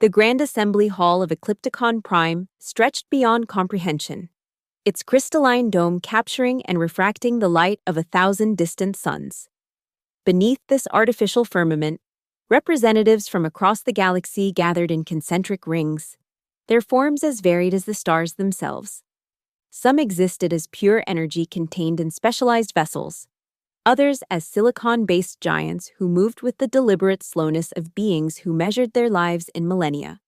The Grand Assembly Hall of Eclipticon Prime stretched beyond comprehension, its crystalline dome capturing and refracting the light of 1,000 distant suns. Beneath this artificial firmament, representatives from across the galaxy gathered in concentric rings, their forms as varied as the stars themselves. Some existed as pure energy contained in specialized vessels, others as silicon-based giants who moved with the deliberate slowness of beings who measured their lives in millennia.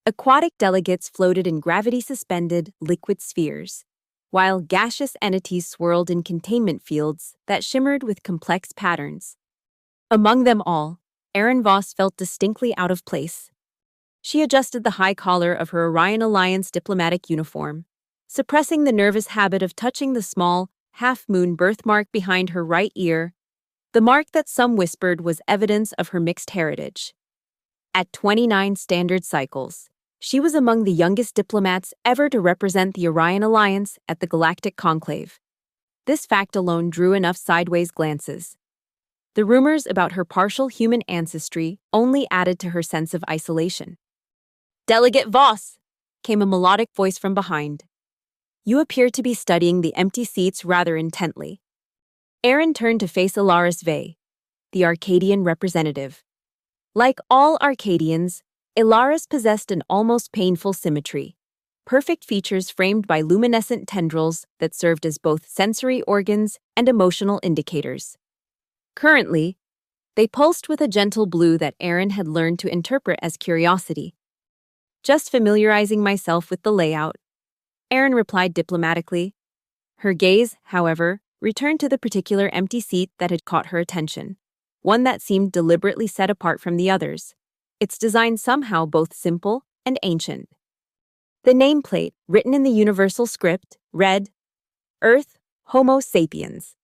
Aquatic delegates floated in gravity-suspended, liquid spheres, while gaseous entities swirled in containment fields that shimmered with complex patterns. Among them all, Erin Voss felt distinctly out of place. She adjusted the high collar of her Orion Alliance diplomatic uniform, suppressing the nervous habit of touching the small, half-moon birthmark behind her right ear, the mark that some whispered was evidence of her mixed heritage. At 29 standard cycles, she was among the youngest diplomats ever to represent the Orion Alliance at the Galactic Conclave. This fact alone drew enough sideways glances. The rumors about her partial human ancestry only added to her sense of isolation. "Delegate Voss!" came a melodic voice from behind. "You appear to be studying the empty seats rather intently." Erin turned to face Ilaris Vey, the Arcadian representative. Like all Arcadians, Ilaris possessed an almost painful symmetry, perfect features framed by luminescent tendrils that served as both sensory organs and emotional indicators. Currently, they pulsed with a gentle blue that Erin had learned to interpret as curiosity. "Just familiarizing myself with the layout," Erin replied diplomatically. Her gaze, however, returned to the particular empty seat that had caught her attention, one that seemed deliberately set apart from the others, its design somehow both simple and ancient. The nameplate, written in the universal script, read, "Earth, Homo sapiens."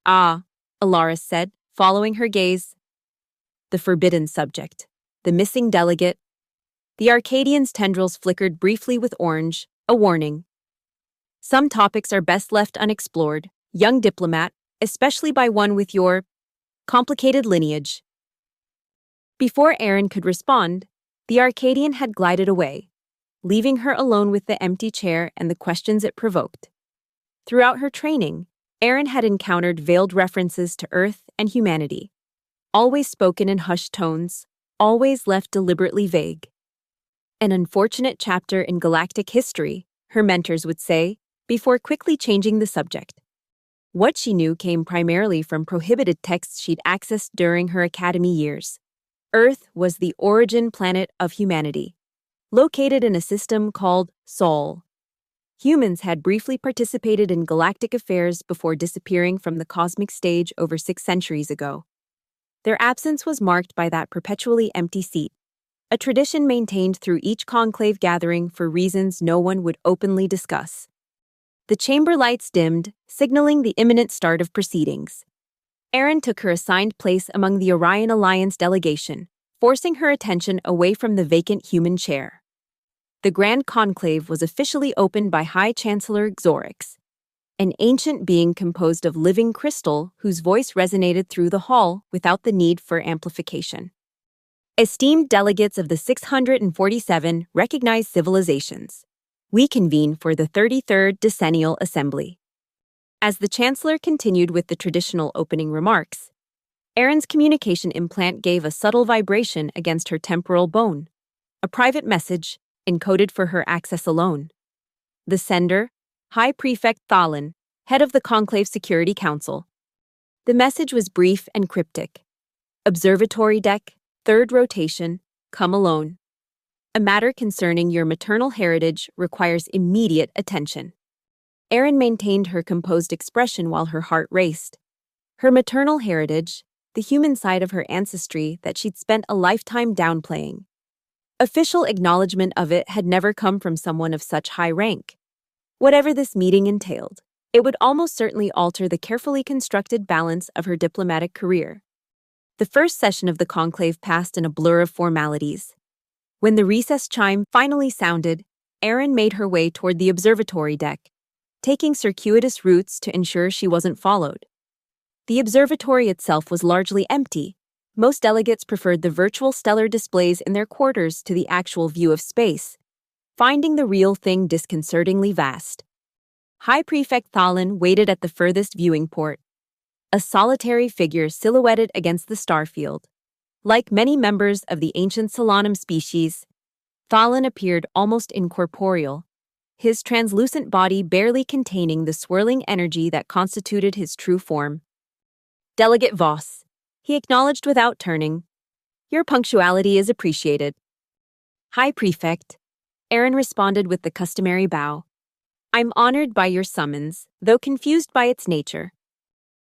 "Ah," Ilaris said, following her gaze. The forbidden subject, the missing delegate. The Arcadian's tendrils flickered briefly with orange, a warning. "Some topics are best left unexplored, young diplomat, especially by one with your complicated lineage." Before Erin could respond, the Arcadian had glided away, leaving her alone with the empty chair and the questions it provoked. Throughout her training, Erin had encountered veiled references to Earth and humanity, always spoken in hushed tones, always left deliberately vague. An unfortunate chapter in galactic history, her mentors would say, before quickly changing the subject. What she knew came primarily from prohibited texts she'd accessed during her academy years. Earth was the origin planet of humanity, located in a system called Sol. Humans had briefly participated in galactic affairs before disappearing from the cosmic stage over 6 centuries ago. Their absence was marked by that perpetually empty seat, a tradition maintained through each conclave gathering for reasons no one would openly discuss. The chamber lights dimmed, signaling the imminent start of proceedings. Erin took her assigned place among the Orion Alliance delegation, forcing her attention away from the vacant human chair. The Grand Conclave was officially opened by High Chancellor Xorix, an ancient being composed of living crystal whose voice resonated through the hall without the need for amplification. "Esteemed delegates of the 647 recognized civilizations, we convene for the 33rd Decennial Assembly." As the Chancellor continued with the traditional opening remarks, Erin's communication implant gave a subtle vibration against her temporal bone, a private message encoded for her access alone. The sender, High Prefect Thalin, head of the Conclave Security Council. The message was brief and cryptic. "Observatory deck, 3rd rotation, come alone. A matter concerning your maternal heritage requires immediate attention." Erin maintained her composed expression while her heart raced. Her maternal heritage, the human side of her ancestry that she'd spent a lifetime downplaying. Official acknowledgement of it had never come from someone of such high rank. Whatever this meeting entailed, it would almost certainly alter the carefully constructed balance of her diplomatic career. The first session of the conclave passed in a blur of formalities. When the recess chime finally sounded, Erin made her way toward the observatory deck, taking circuitous routes to ensure she wasn't followed. The observatory itself was largely empty, Most delegates preferred the virtual stellar displays in their quarters to the actual view of space, finding the real thing disconcertingly vast. High Prefect Thalin waited at the furthest viewing port, a solitary figure silhouetted against the starfield. Like many members of the ancient Solanum species, Thalin appeared almost incorporeal, his translucent body barely containing the swirling energy that constituted his true form. "Delegate Voss," he acknowledged without turning. "Your punctuality is appreciated." "High Prefect," Aaron responded with the customary bow. "I'm honored by your summons, though confused by its nature."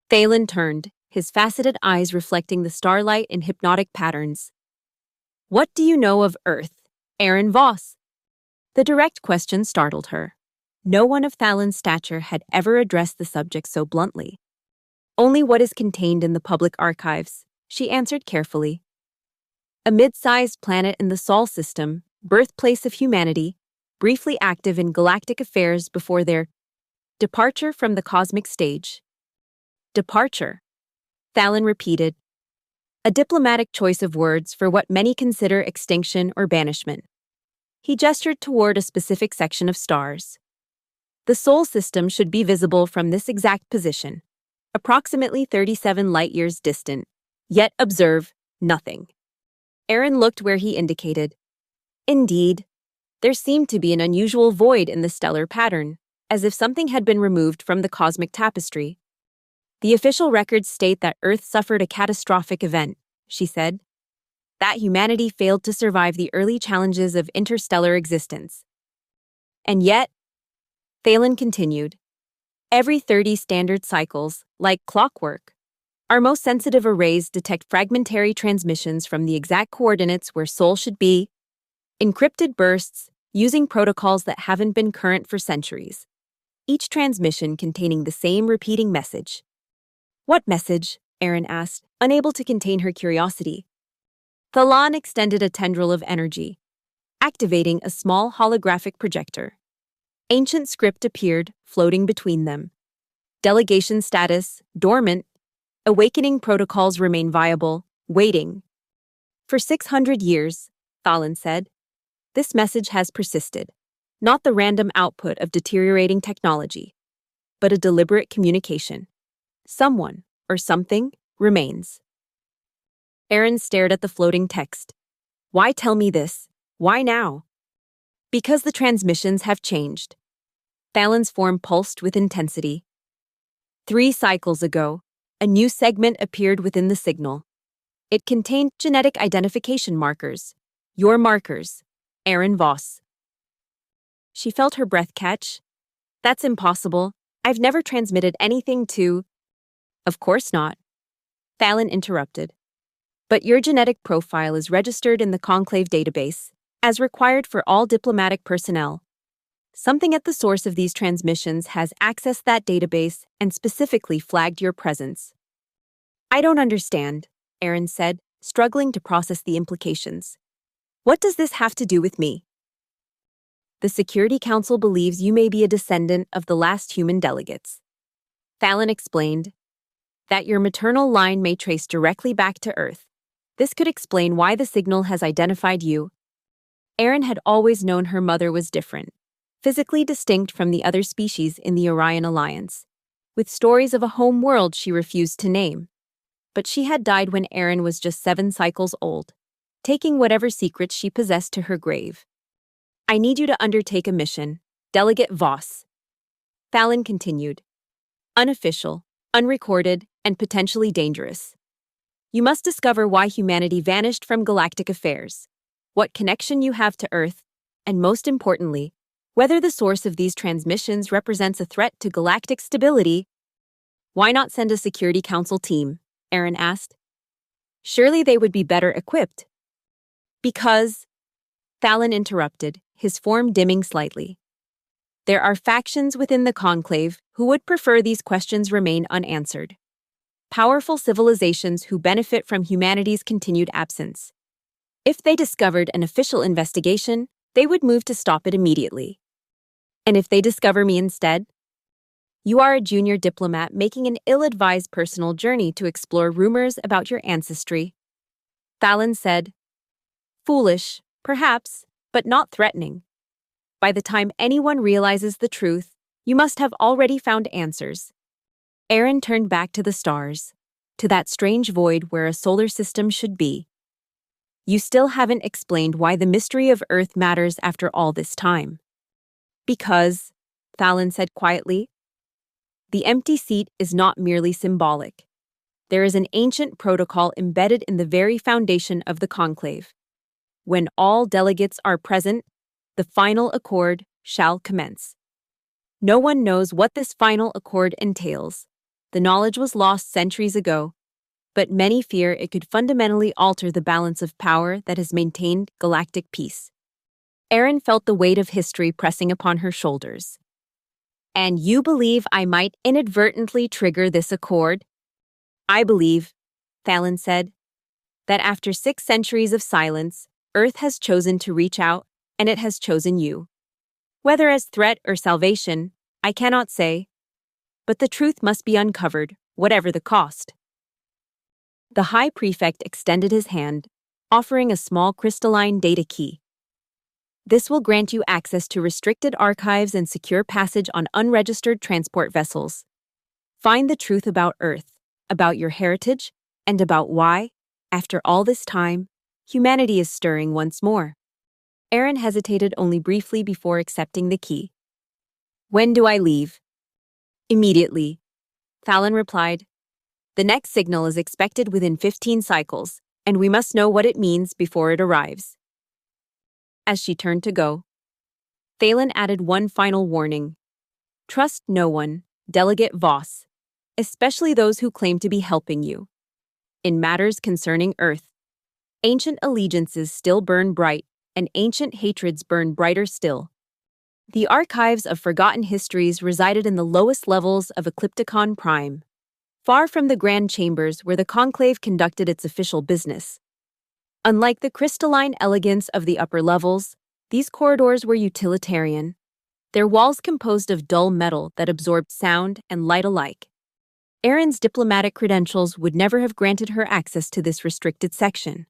Thalin turned, his faceted eyes reflecting the starlight in hypnotic patterns. "What do you know of Earth, Aaron Voss?" The direct question startled her. No one of Thalin's stature had ever addressed the subject so bluntly. "Only what is contained in the public archives," she answered carefully. "A mid-sized planet in the Sol system, birthplace of humanity, briefly active in galactic affairs before their departure from the cosmic stage." "Departure," Thalin repeated, a diplomatic choice of words for what many consider extinction or banishment. He gestured toward a specific section of stars. "The Sol system should be visible from this exact position, approximately 37 light-years distant, yet observe nothing." Aaron looked where he indicated. Indeed, there seemed to be an unusual void in the stellar pattern, as if something had been removed from the cosmic tapestry. "The official records state that Earth suffered a catastrophic event," she said. "That humanity failed to survive the early challenges of interstellar existence. And yet," Thalin continued, "every 30 standard cycles, like clockwork, our most sensitive arrays detect fragmentary transmissions from the exact coordinates where Sol should be, encrypted bursts, using protocols that haven't been current for centuries, each transmission containing the same repeating message." "What message?" Aaron asked, unable to contain her curiosity. Thalan extended a tendril of energy, activating a small holographic projector. Ancient script appeared, floating between them. "Delegation status, dormant. Awakening protocols remain viable, waiting." "For 600 years, Thalin said. "This message has persisted, not the random output of deteriorating technology, but a deliberate communication. Someone, or something, remains." Aaron stared at the floating text. "Why tell me this? Why now?" "Because the transmissions have changed." Thalin's form pulsed with intensity. 3 cycles ago, a new segment appeared within the signal. It contained genetic identification markers. Your markers, Aaron Voss. She felt her breath catch. "That's impossible. I've never transmitted anything to—" "Of course not," Thalin interrupted. "But your genetic profile is registered in the Conclave database, as required for all diplomatic personnel. Something at the source of these transmissions has accessed that database and specifically flagged your presence." "I don't understand," Aaron said, struggling to process the implications. "What does this have to do with me?" "The Security Council believes you may be a descendant of the last human delegates," Thalin explained. "That your maternal line may trace directly back to Earth. This could explain why the signal has identified you." Aaron had always known her mother was different, physically distinct from the other species in the Orion Alliance, with stories of a home world she refused to name. But she had died when Aaron was just 7 cycles old, taking whatever secrets she possessed to her grave. "I need you to undertake a mission, Delegate Voss," Thalin continued. "Unofficial, unrecorded, and potentially dangerous. You must discover why humanity vanished from galactic affairs, what connection you have to Earth, and most importantly, whether the source of these transmissions represents a threat to galactic stability." "Why not send a Security Council team?" Aaron asked. "Surely they would be better equipped." "Because," Thalin interrupted, his form dimming slightly, "there are factions within the Conclave who would prefer these questions remain unanswered. Powerful civilizations who benefit from humanity's continued absence. If they discovered an official investigation, they would move to stop it immediately. And if they discover me instead? You are a junior diplomat making an ill-advised personal journey to explore rumors about your ancestry. Fallon said, "Foolish, perhaps, but not threatening. By the time anyone realizes the truth, you must have already found answers." Aaron turned back to the stars, to that strange void where a solar system should be. "You still haven't explained why the mystery of Earth matters after all this time." "Because," Fallon said quietly, "the empty seat is not merely symbolic. There is an ancient protocol embedded in the very foundation of the conclave. When all delegates are present, the final accord shall commence. No one knows what this final accord entails. The knowledge was lost centuries ago, but many fear it could fundamentally alter the balance of power that has maintained galactic peace." Aaron felt the weight of history pressing upon her shoulders. "And you believe I might inadvertently trigger this accord?" "I believe," Fallon said, "that after 6 centuries of silence, Earth has chosen to reach out, and it has chosen you. Whether as threat or salvation, I cannot say, but the truth must be uncovered, whatever the cost." The High Prefect extended his hand, offering a small crystalline data key. "This will grant you access to restricted archives and secure passage on unregistered transport vessels. Find the truth about Earth, about your heritage, and about why, after all this time, humanity is stirring once more." Aaron hesitated only briefly before accepting the key. "When do I leave?" "Immediately," Fallon replied. "The next signal is expected within 15 cycles, and we must know what it means before it arrives." As she turned to go, Thalen added one final warning. "Trust no one, Delegate Voss, especially those who claim to be helping you. In matters concerning Earth, ancient allegiances still burn bright, and ancient hatreds burn brighter still. The archives of forgotten histories resided in the lowest levels of Eclipticon Prime, far from the grand chambers where the conclave conducted its official business. Unlike the crystalline elegance of the upper levels, these corridors were utilitarian, their walls composed of dull metal that absorbed sound and light alike. Erin's diplomatic credentials would never have granted her access to this restricted section,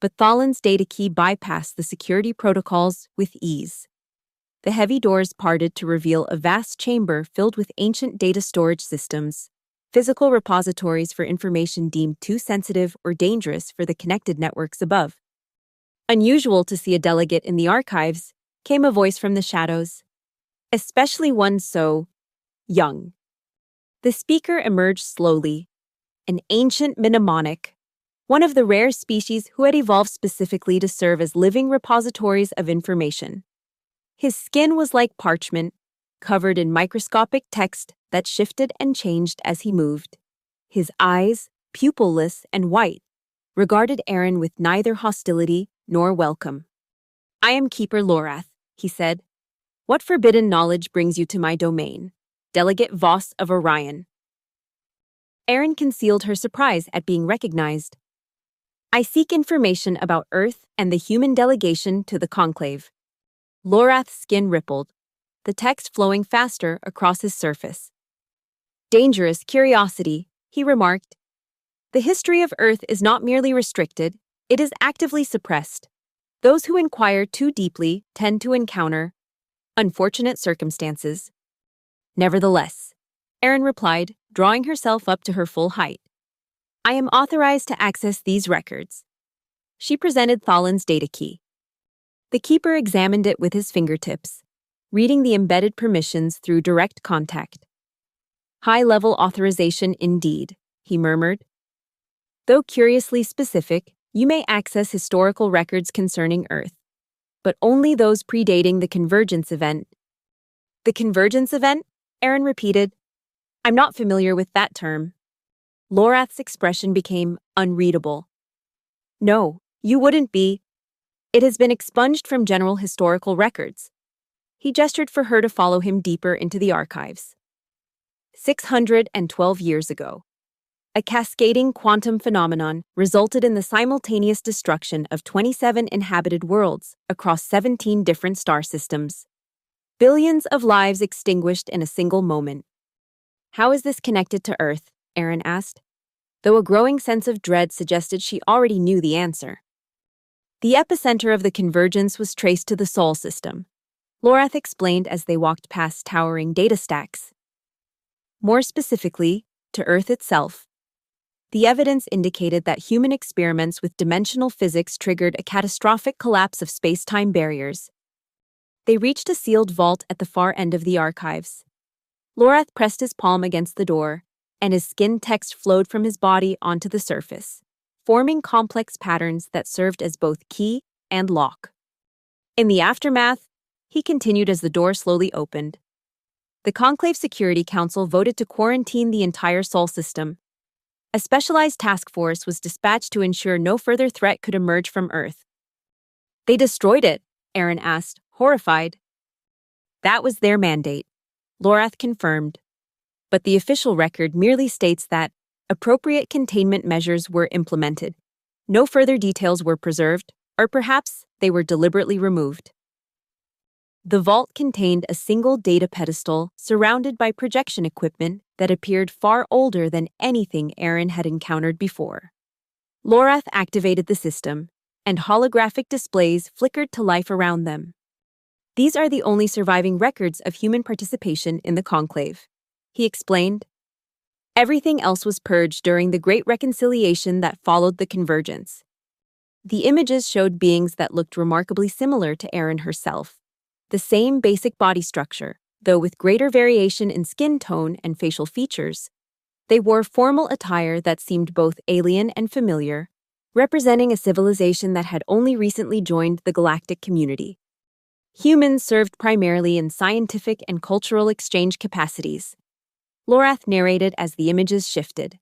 but Thalen's data key bypassed the security protocols with ease. The heavy doors parted to reveal a vast chamber filled with ancient data storage systems, physical repositories for information deemed too sensitive or dangerous for the connected networks above. Unusual to see a delegate in the archives, came a voice from the shadows, especially one so young. The speaker emerged slowly, an ancient mnemonic, one of the rare species who had evolved specifically to serve as living repositories of information. His skin was like parchment, covered in microscopic text that shifted and changed as he moved. His eyes, pupilless and white, regarded Aaron with neither hostility nor welcome. "I am Keeper Lorath," he said. "What forbidden knowledge brings you to my domain? Delegate Voss of Orion." Aaron concealed her surprise at being recognized. "I seek information about Earth and the human delegation to the conclave." Lorath's skin rippled, the text flowing faster across his surface. "Dangerous curiosity," he remarked. "The history of Earth is not merely restricted, it is actively suppressed. Those who inquire too deeply tend to encounter unfortunate circumstances." "Nevertheless," Aaron replied, drawing herself up to her full height, "I am authorized to access these records." She presented Thalen's data key. The keeper examined it with his fingertips, reading the embedded permissions through direct contact. "High-level authorization indeed," he murmured. "Though curiously specific, you may access historical records concerning Earth, but only those predating the convergence event." "The convergence event?" Aaron repeated. "I'm not familiar with that term." Lorath's expression became unreadable. "No, you wouldn't be. It has been expunged from general historical records." He gestured for her to follow him deeper into the archives. 612 years ago, a cascading quantum phenomenon resulted in the simultaneous destruction of 27 inhabited worlds across 17 different star systems. Billions of lives extinguished in a single moment. "How is this connected to Earth?" Aaron asked. though a growing sense of dread suggested she already knew the answer. The epicenter of the convergence was traced to the Sol system, Lorath explained as they walked past towering data stacks. More specifically, to Earth itself. The evidence indicated that human experiments with dimensional physics triggered a catastrophic collapse of space-time barriers. They reached a sealed vault at the far end of the archives. Lorath pressed his palm against the door, and his skin text flowed from his body onto the surface, forming complex patterns that served as both key and lock. In the aftermath, he continued as the door slowly opened. The Conclave Security Council voted to quarantine the entire Sol system. A specialized task force was dispatched to ensure no further threat could emerge from Earth. They destroyed it, Aaron asked, horrified. That was their mandate, Lorath confirmed. But the official record merely states that appropriate containment measures were implemented. No further details were preserved, or perhaps they were deliberately removed. The vault contained a single data pedestal surrounded by projection equipment that appeared far older than anything Aaron had encountered before. Lorath activated the system, and holographic displays flickered to life around them. These are the only surviving records of human participation in the conclave, he explained. Everything else was purged during the Great Reconciliation that followed the convergence. The images showed beings that looked remarkably similar to Aaron herself. The same basic body structure, though with greater variation in skin tone and facial features. They wore formal attire that seemed both alien and familiar, representing a civilization that had only recently joined the galactic community. Humans served primarily in scientific and cultural exchange capacities. Lorath narrated as the images shifted.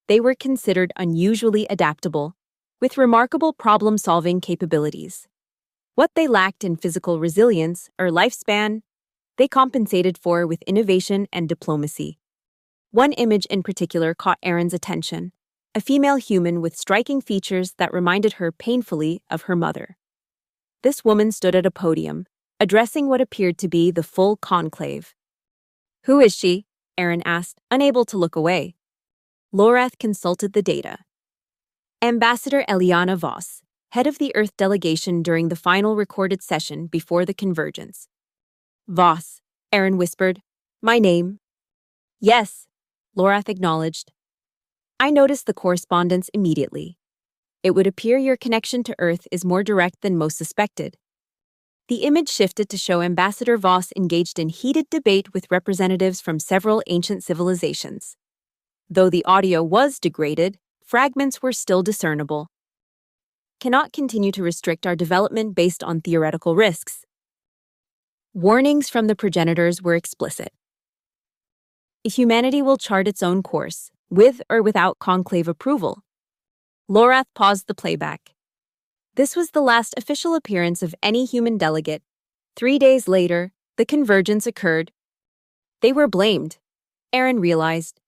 They were considered unusually adaptable, with remarkable problem-solving capabilities. What they lacked in physical resilience or lifespan, they compensated for with innovation and diplomacy. One image in particular caught Aaron's attention, a female human with striking features that reminded her painfully of her mother. This woman stood at a podium, addressing what appeared to be the full conclave. "Who is she?" Aaron asked, unable to look away. Lorath consulted the data. Ambassador Eliana Voss, head of the Earth delegation during the final recorded session before the convergence. "Voss," Aaron whispered. "My name?" "Yes," Lorath acknowledged. "I noticed the correspondence immediately. It would appear your connection to Earth is more direct than most suspected." The image shifted to show Ambassador Voss engaged in heated debate with representatives from several ancient civilizations. Though the audio was degraded, fragments were still discernible. "Cannot continue to restrict our development based on theoretical risks." Warnings from the progenitors were explicit. Humanity will chart its own course, with or without conclave approval. Lorath paused the playback. This was the last official appearance of any human delegate. 3 days later, the convergence occurred. They were blamed, Aaron realized.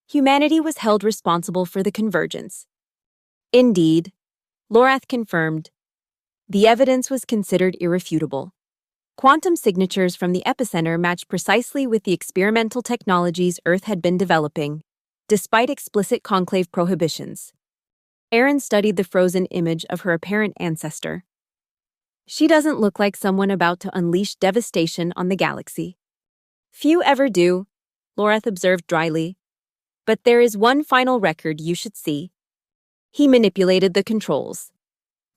Humanity was held responsible for the convergence. Indeed, Lorath confirmed. The evidence was considered irrefutable. Quantum signatures from the epicenter matched precisely with the experimental technologies Earth had been developing, despite explicit conclave prohibitions. Aaron studied the frozen image of her apparent ancestor. She doesn't look like someone about to unleash devastation on the galaxy. Few ever do, Lorath observed dryly. But there is one final record you should see. He manipulated the controls,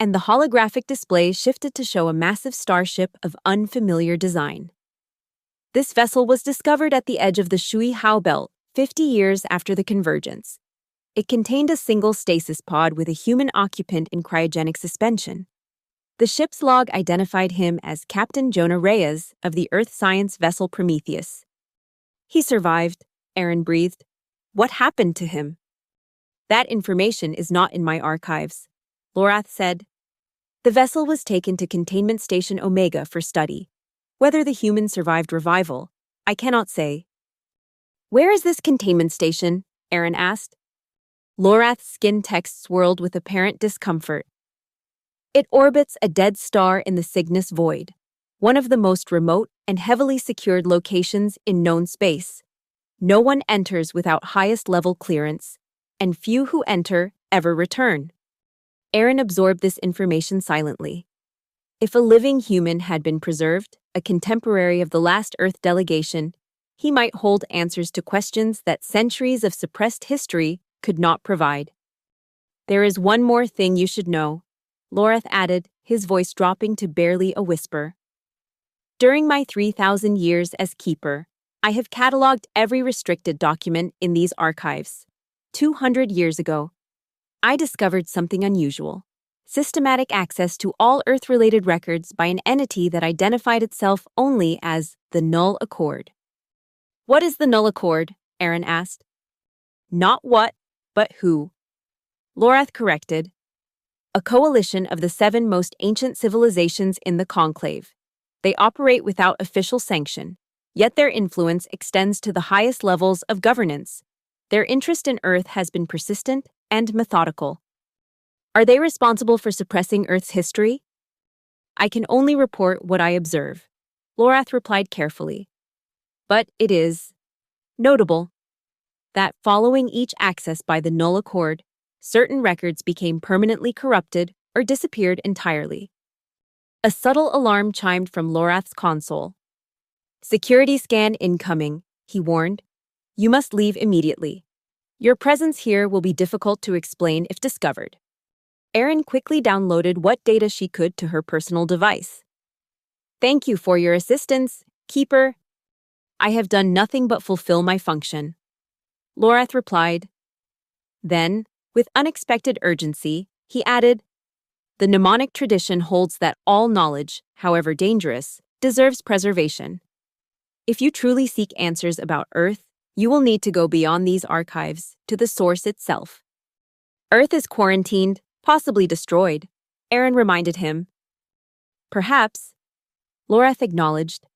and the holographic display shifted to show a massive starship of unfamiliar design. This vessel was discovered at the edge of the Shui Hao Belt 50 years after the convergence. It contained a single stasis pod with a human occupant in cryogenic suspension. The ship's log identified him as Captain Jonah Reyes of the Earth science vessel Prometheus. "He survived," Aaron breathed. "What happened to him?" "That information is not in my archives," Lorath said. "The vessel was taken to Containment Station Omega for study. Whether the human survived revival, I cannot say." "Where is this containment station?" Aaron asked. Lorath's skin text swirled with apparent discomfort. "It orbits a dead star in the Cygnus Void, one of the most remote and heavily secured locations in known space. No one enters without highest-level clearance. and few who enter ever return. Aaron absorbed this information silently. If a living human had been preserved, a contemporary of the last Earth delegation, he might hold answers to questions that centuries of suppressed history could not provide. "There is one more thing you should know," Lorath added, his voice dropping to barely a whisper. "During my 3,000 years as keeper, I have cataloged every restricted document in these archives. 200 years ago, I discovered something unusual: systematic access to all Earth-related records by an entity that identified itself only as the Null Accord." "What is the Null Accord?" Aaron asked. "Not what, but who," Lorath corrected. "A coalition of the 7 most ancient civilizations in the Conclave. They operate without official sanction, yet their influence extends to the highest levels of governance. Their interest in Earth has been persistent and methodical." "Are they responsible for suppressing Earth's history?" "I can only report what I observe," Lorath replied carefully. "But it is notable that following each access by the Null Accord, certain records became permanently corrupted or disappeared entirely." A subtle alarm chimed from Lorath's console. "Security scan incoming," he warned. "You must leave immediately. Your presence here will be difficult to explain if discovered." Aaron quickly downloaded what data she could to her personal device. "Thank you for your assistance, Keeper. I have done nothing but fulfill my function," Lorath replied. Then, with unexpected urgency, he added, "The mnemonic tradition holds that all knowledge, however dangerous, deserves preservation. If you truly seek answers about Earth, you will need to go beyond these archives to the source itself." "Earth is quarantined, possibly destroyed," Aaron reminded him. "Perhaps," Lorath acknowledged.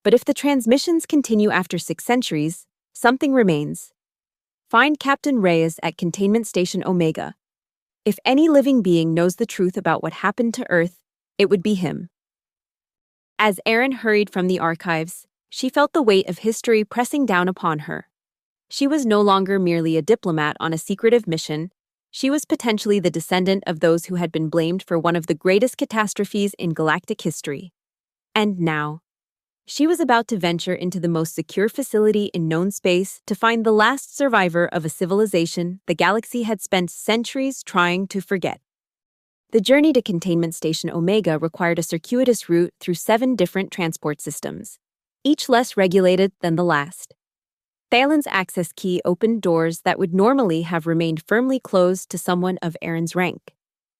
"But if the transmissions continue after 6 centuries, something remains. Find Captain Reyes at Containment Station Omega. If any living being knows the truth about what happened to Earth, it would be him." As Aaron hurried from the archives, she felt the weight of history pressing down upon her. She was no longer merely a diplomat on a secretive mission. She was potentially the descendant of those who had been blamed for one of the greatest catastrophes in galactic history. And now, she was about to venture into the most secure facility in known space to find the last survivor of a civilization the galaxy had spent centuries trying to forget. The journey to Containment Station Omega required a circuitous route through 7 different transport systems, each less regulated than the last. Thalen's access key opened doors that would normally have remained firmly closed to someone of Aaron's rank.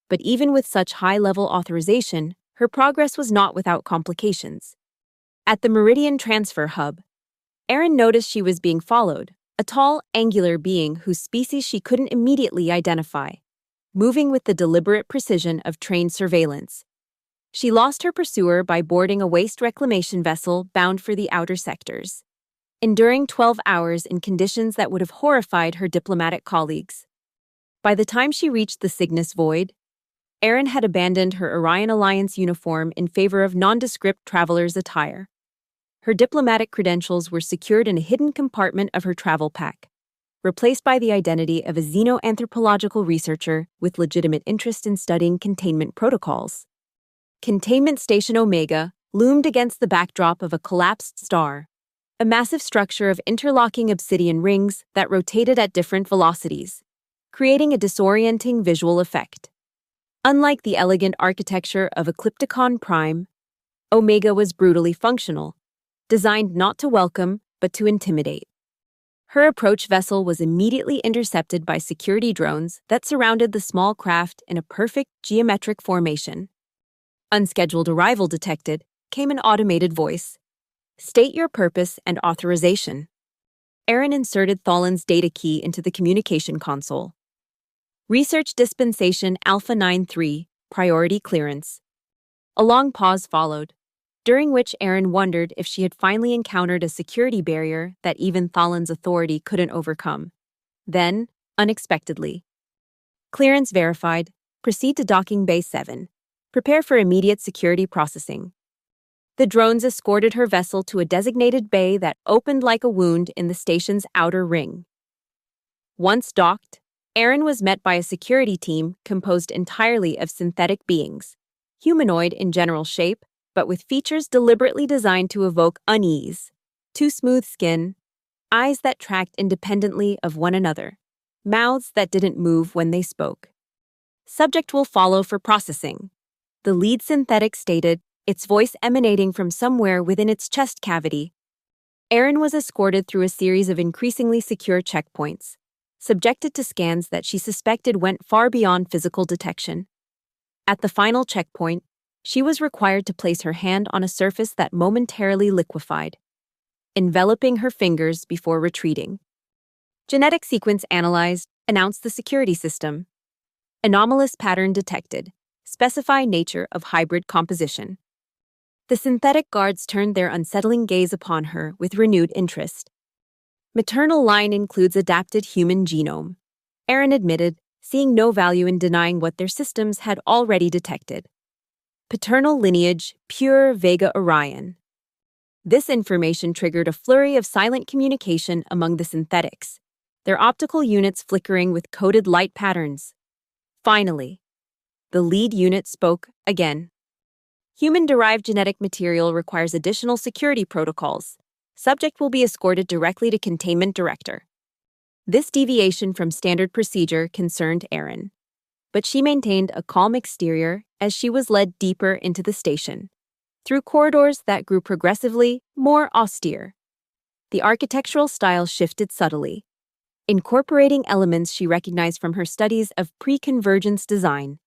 But even with such high-level authorization, her progress was not without complications. At the Meridian Transfer Hub, Aaron noticed she was being followed, a tall, angular being whose species she couldn't immediately identify, moving with the deliberate precision of trained surveillance. She lost her pursuer by boarding a waste reclamation vessel bound for the outer sectors, enduring 12 hours in conditions that would have horrified her diplomatic colleagues. By the time she reached the Cygnus Void, Aaron had abandoned her Orion Alliance uniform in favor of nondescript traveler's attire. Her diplomatic credentials were secured in a hidden compartment of her travel pack, replaced by the identity of a xenoanthropological researcher with legitimate interest in studying containment protocols. Containment Station Omega loomed against the backdrop of a collapsed star, a massive structure of interlocking obsidian rings that rotated at different velocities, creating a disorienting visual effect. Unlike the elegant architecture of Eclipticon Prime, Omega was brutally functional, designed not to welcome, but to intimidate. Her approach vessel was immediately intercepted by security drones that surrounded the small craft in a perfect geometric formation. "Unscheduled arrival detected," came an automated voice. "State your purpose and authorization." Aaron inserted Thalen's data key into the communication console. "Research Dispensation Alpha 93, priority clearance." A long pause followed, during which Aaron wondered if she had finally encountered a security barrier that even Thalen's authority couldn't overcome. Then, unexpectedly, "Clearance verified. Proceed to Docking Bay 7. Prepare for immediate security processing." The drones escorted her vessel to a designated bay that opened like a wound in the station's outer ring. Once docked, Aaron was met by a security team composed entirely of synthetic beings, humanoid in general shape, but with features deliberately designed to evoke unease. Too smooth skin, eyes that tracked independently of one another, mouths that didn't move when they spoke. Subject will follow for processing. The lead synthetic stated, its voice emanating from somewhere within its chest cavity. Aaron was escorted through a series of increasingly secure checkpoints, subjected to scans that she suspected went far beyond physical detection. At the final checkpoint, she was required to place her hand on a surface that momentarily liquefied, enveloping her fingers before retreating. Genetic sequence analyzed, announced the security system. Anomalous pattern detected, specify nature of hybrid composition. The synthetic guards turned their unsettling gaze upon her with renewed interest. Maternal line includes adapted human genome, Aaron admitted, seeing no value in denying what their systems had already detected. Paternal lineage, pure Vega Orion. This information triggered a flurry of silent communication among the synthetics, their optical units flickering with coded light patterns. Finally, the lead unit spoke again. Human-derived genetic material requires additional security protocols. Subject will be escorted directly to Containment Director. This deviation from standard procedure concerned Aaron, but she maintained a calm exterior as she was led deeper into the station, through corridors that grew progressively more austere. The architectural style shifted subtly, incorporating elements she recognized from her studies of pre-convergence design.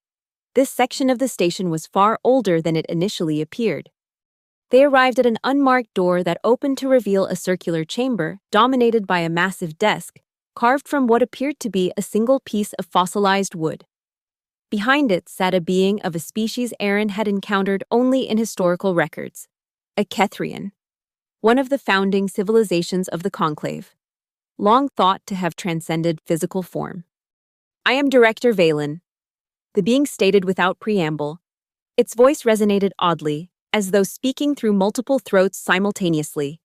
This section of the station was far older than it initially appeared. They arrived at an unmarked door that opened to reveal a circular chamber dominated by a massive desk, carved from what appeared to be a single piece of fossilized wood. Behind it sat a being of a species Aaron had encountered only in historical records, a Kethrian, one of the founding civilizations of the Conclave, long thought to have transcended physical form. I am Director Valen, the being stated without preamble. Its voice resonated oddly, as though speaking through multiple throats simultaneously.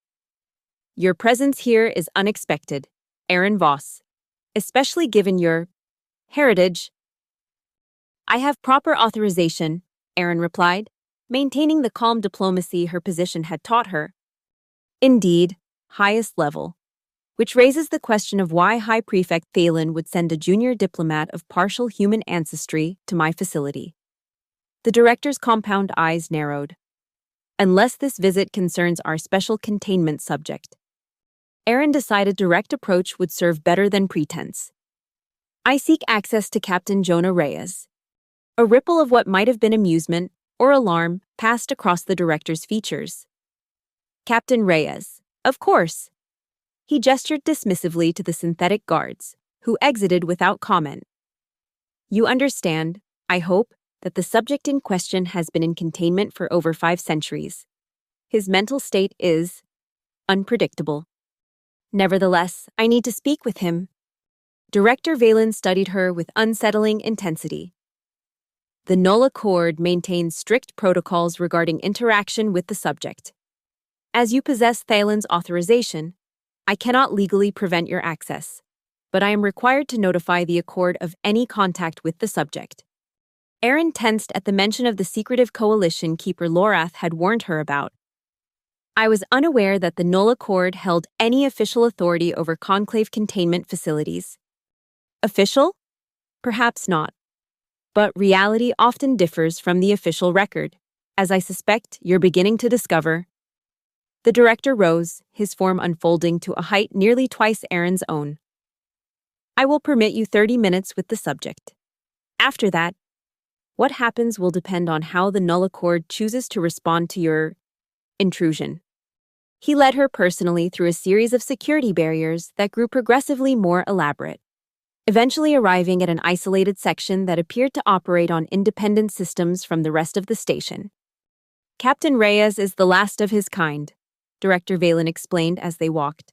Your presence here is unexpected, Aaron Voss, especially given your heritage. I have proper authorization, Aaron replied, maintaining the calm diplomacy her position had taught her. Indeed, highest level. Which raises the question of why High Prefect Thalen would send a junior diplomat of partial human ancestry to my facility. The director's compound eyes narrowed. Unless this visit concerns our special containment subject. Aaron decided direct approach would serve better than pretense. I seek access to Captain Jonah Reyes. A ripple of what might have been amusement or alarm passed across the director's features. Captain Reyes, of course. He gestured dismissively to the synthetic guards, who exited without comment. You understand, I hope, that the subject in question has been in containment for over 5 centuries. His mental state is unpredictable. Nevertheless, I need to speak with him. Director Valen studied her with unsettling intensity. The Null Accord maintains strict protocols regarding interaction with the subject. As you possess Thalen's authorization, I cannot legally prevent your access, but I am required to notify the Accord of any contact with the subject. Aaron tensed at the mention of the secretive coalition Keeper Lorath had warned her about. I was unaware that the Null Accord held any official authority over Conclave containment facilities. Official? Perhaps not. But reality often differs from the official record, as I suspect you're beginning to discover. The director rose, his form unfolding to a height nearly twice Aaron's own. I will permit you 30 minutes with the subject. After that, what happens will depend on how the Null Accord chooses to respond to your intrusion. He led her personally through a series of security barriers that grew progressively more elaborate, eventually arriving at an isolated section that appeared to operate on independent systems from the rest of the station. Captain Reyes is the last of his kind, Director Valen explained as they walked.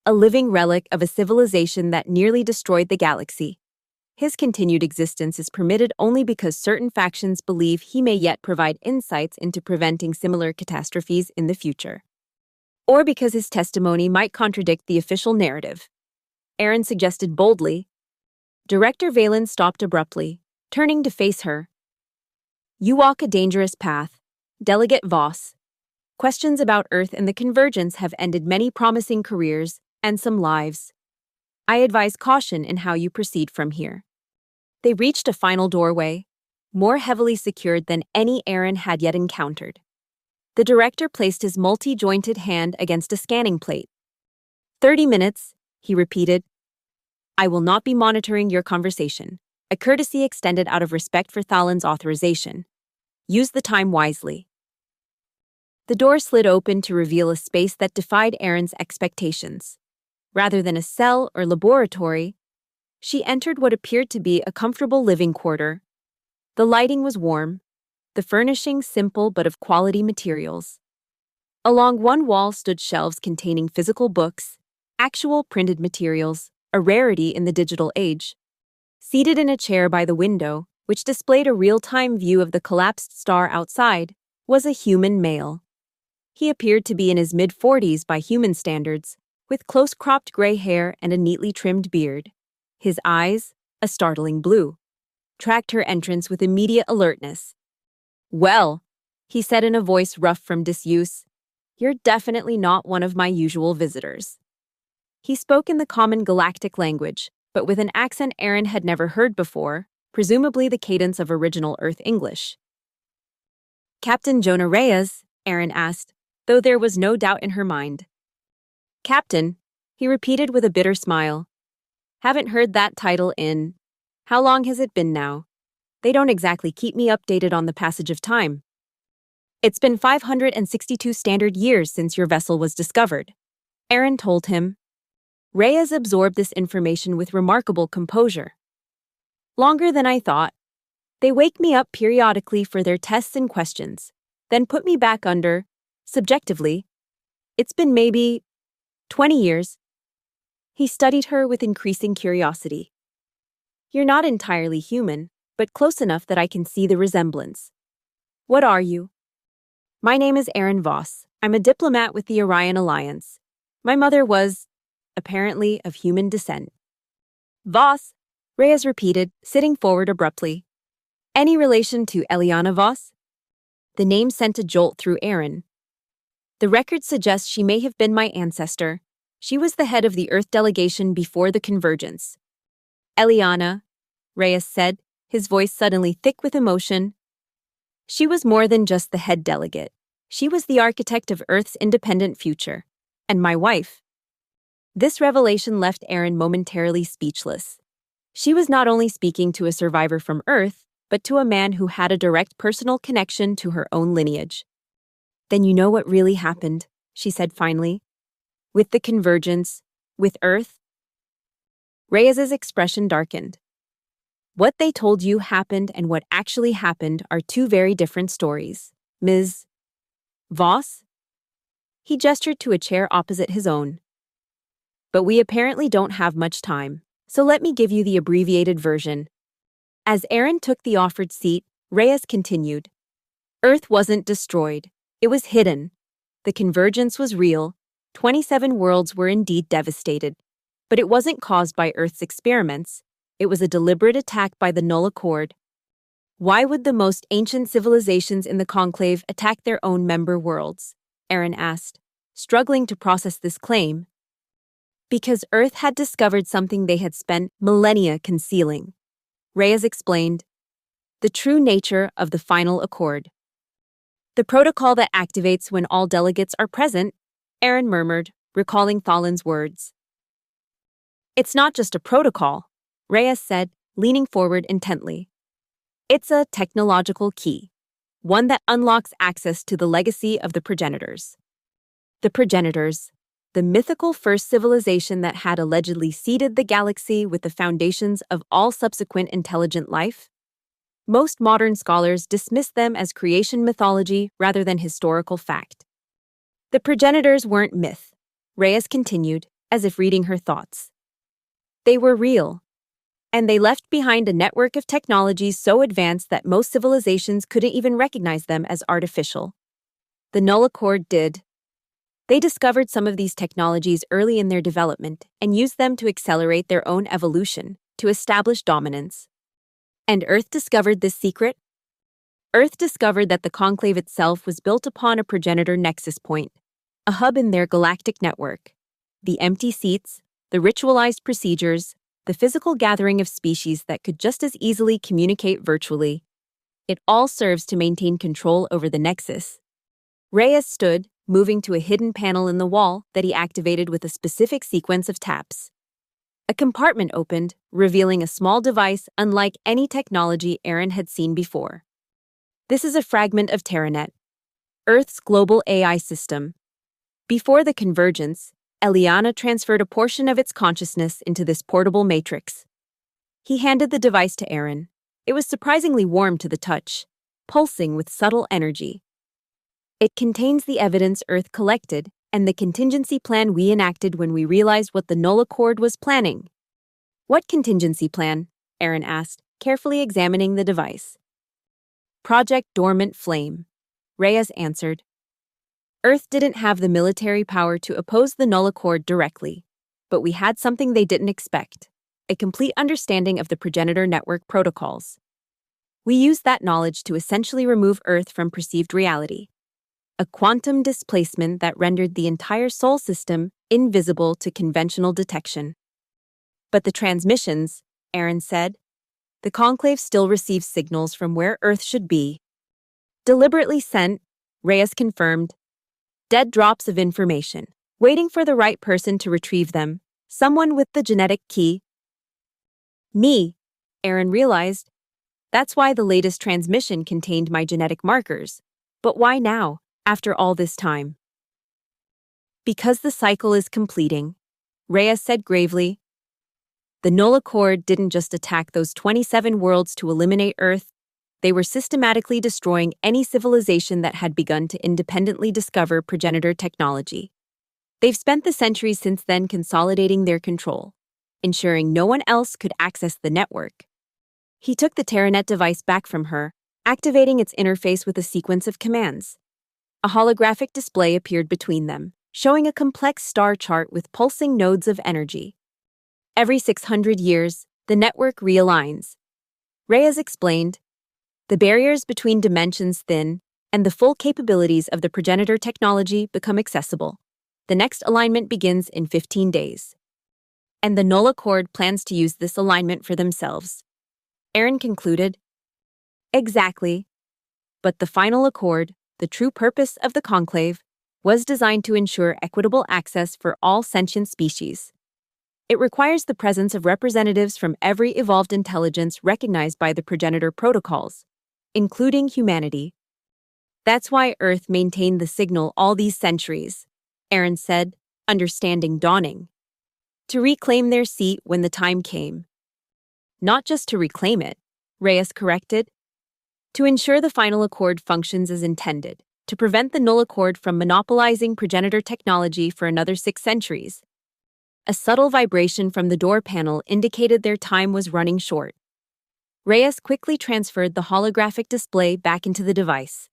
A living relic of a civilization that nearly destroyed the galaxy. His continued existence is permitted only because certain factions believe he may yet provide insights into preventing similar catastrophes in the future. Or because his testimony might contradict the official narrative. Aaron suggested boldly. Director Valen stopped abruptly, turning to face her. You walk a dangerous path, Delegate Voss. Questions about Earth and the convergence have ended many promising careers and some lives. I advise caution in how you proceed from here. They reached a final doorway, more heavily secured than any Aaron had yet encountered. The director placed his multi-jointed hand against a scanning plate. 30 minutes, he repeated. I will not be monitoring your conversation, a courtesy extended out of respect for Thalan's authorization. Use the time wisely. The door slid open to reveal a space that defied Aaron's expectations. Rather than a cell or laboratory, she entered what appeared to be a comfortable living quarter. The lighting was warm, the furnishings simple but of quality materials. Along one wall stood shelves containing physical books, actual printed materials, a rarity in the digital age. Seated in a chair by the window, which displayed a real-time view of the collapsed star outside, was a human male. He appeared to be in his mid-40s by human standards, with close-cropped gray hair and a neatly trimmed beard. His eyes, a startling blue, tracked her entrance with immediate alertness. Well, he said in a voice rough from disuse, you're definitely not one of my usual visitors. He spoke in the common galactic language, but with an accent Aaron had never heard before, presumably the cadence of original Earth English. Captain Jonah Reyes, Aaron asked, though there was no doubt in her mind. Captain, he repeated with a bitter smile. Haven't heard that title in... How long has it been now? They don't exactly keep me updated on the passage of time. It's been 562 standard years since your vessel was discovered, Aaron told him. Reyes absorbed this information with remarkable composure. Longer than I thought. They wake me up periodically for their tests and questions, then put me back under, subjectively. It's been maybe 20 years. He studied her with increasing curiosity. You're not entirely human, but close enough that I can see the resemblance. What are you? My name is Aaron Voss. I'm a diplomat with the Orion Alliance. My mother was, apparently, of human descent. Voss, Reyes repeated, sitting forward abruptly. Any relation to Eliana Voss? The name sent a jolt through Aaron. The records suggest she may have been my ancestor. She was the head of the Earth delegation before the convergence. Eliana, Reyes said, his voice suddenly thick with emotion. She was more than just the head delegate. She was the architect of Earth's independent future. And my wife. This revelation left Aaron momentarily speechless. She was not only speaking to a survivor from Earth, but to a man who had a direct personal connection to her own lineage. Then you know what really happened, she said finally. With the convergence, with Earth. Reyes's expression darkened. What they told you happened and what actually happened are two very different stories. Ms. Voss? He gestured to a chair opposite his own. But we apparently don't have much time, so let me give you the abbreviated version. As Aaron took the offered seat, Reyes continued. Earth wasn't destroyed. It was hidden. The convergence was real. 27 worlds were indeed devastated. But it wasn't caused by Earth's experiments. It was a deliberate attack by the Null Accord. Why would the most ancient civilizations in the Conclave attack their own member worlds? Aaron asked, struggling to process this claim. Because Earth had discovered something they had spent millennia concealing. Reyes explained. The true nature of the final accord. The protocol that activates when all delegates are present, Aaron murmured, recalling Thalan's words. It's not just a protocol, Reyes said, leaning forward intently. It's a technological key, one that unlocks access to the legacy of the progenitors. The progenitors, the mythical first civilization that had allegedly seeded the galaxy with the foundations of all subsequent intelligent life. Most modern scholars dismiss them as creation mythology rather than historical fact. The progenitors weren't myth, Reyes continued, as if reading her thoughts. They were real. And they left behind a network of technologies so advanced that most civilizations couldn't even recognize them as artificial. The Null Accord did. They discovered some of these technologies early in their development and used them to accelerate their own evolution to establish dominance. And Earth discovered this secret? Earth discovered that the conclave itself was built upon a progenitor nexus point, a hub in their galactic network. The empty seats, the ritualized procedures, the physical gathering of species that could just as easily communicate virtually. It all serves to maintain control over the nexus. Reyes stood, moving to a hidden panel in the wall that he activated with a specific sequence of taps. A compartment opened, revealing a small device unlike any technology Aaron had seen before. This is a fragment of Terranet, Earth's global AI system. Before the convergence, Eliana transferred a portion of its consciousness into this portable matrix. He handed the device to Aaron. It was surprisingly warm to the touch, pulsing with subtle energy. It contains the evidence Earth collected and the contingency plan we enacted when we realized what the Null Accord was planning. What contingency plan? Aaron asked, carefully examining the device. Project Dormant Flame, Reyes answered. Earth didn't have the military power to oppose the Null Accord directly, but we had something they didn't expect, a complete understanding of the progenitor network protocols. We used that knowledge to essentially remove Earth from perceived reality, a quantum displacement that rendered the entire Sol system invisible to conventional detection. But the transmissions, Aaron said, the conclave still receives signals from where Earth should be. Deliberately sent, Reyes confirmed, dead drops of information, waiting for the right person to retrieve them, someone with the genetic key. Me, Aaron realized. That's why the latest transmission contained my genetic markers. But why now, after all this time? Because the cycle is completing, Reyes said gravely. The Null Accord didn't just attack those 27 worlds to eliminate Earth, they were systematically destroying any civilization that had begun to independently discover progenitor technology. They've spent the centuries since then consolidating their control, ensuring no one else could access the network. He took the Terranet device back from her, activating its interface with a sequence of commands. A holographic display appeared between them, showing a complex star chart with pulsing nodes of energy. Every 600 years, the network realigns. Reyes explained, the barriers between dimensions thin, and the full capabilities of the progenitor technology become accessible. The next alignment begins in 15 days. And the Null Accord plans to use this alignment for themselves. Aaron concluded, exactly. But the final accord, the true purpose of the conclave, was designed to ensure equitable access for all sentient species. It requires the presence of representatives from every evolved intelligence recognized by the progenitor protocols, including humanity. That's why Earth maintained the signal all these centuries, Aaron said, understanding dawning. To reclaim their seat when the time came. Not just to reclaim it, Reyes corrected. To ensure the final accord functions as intended, to prevent the Null Accord from monopolizing progenitor technology for another 6 centuries. A subtle vibration from the door panel indicated their time was running short. Reyes quickly transferred the holographic display back into the device.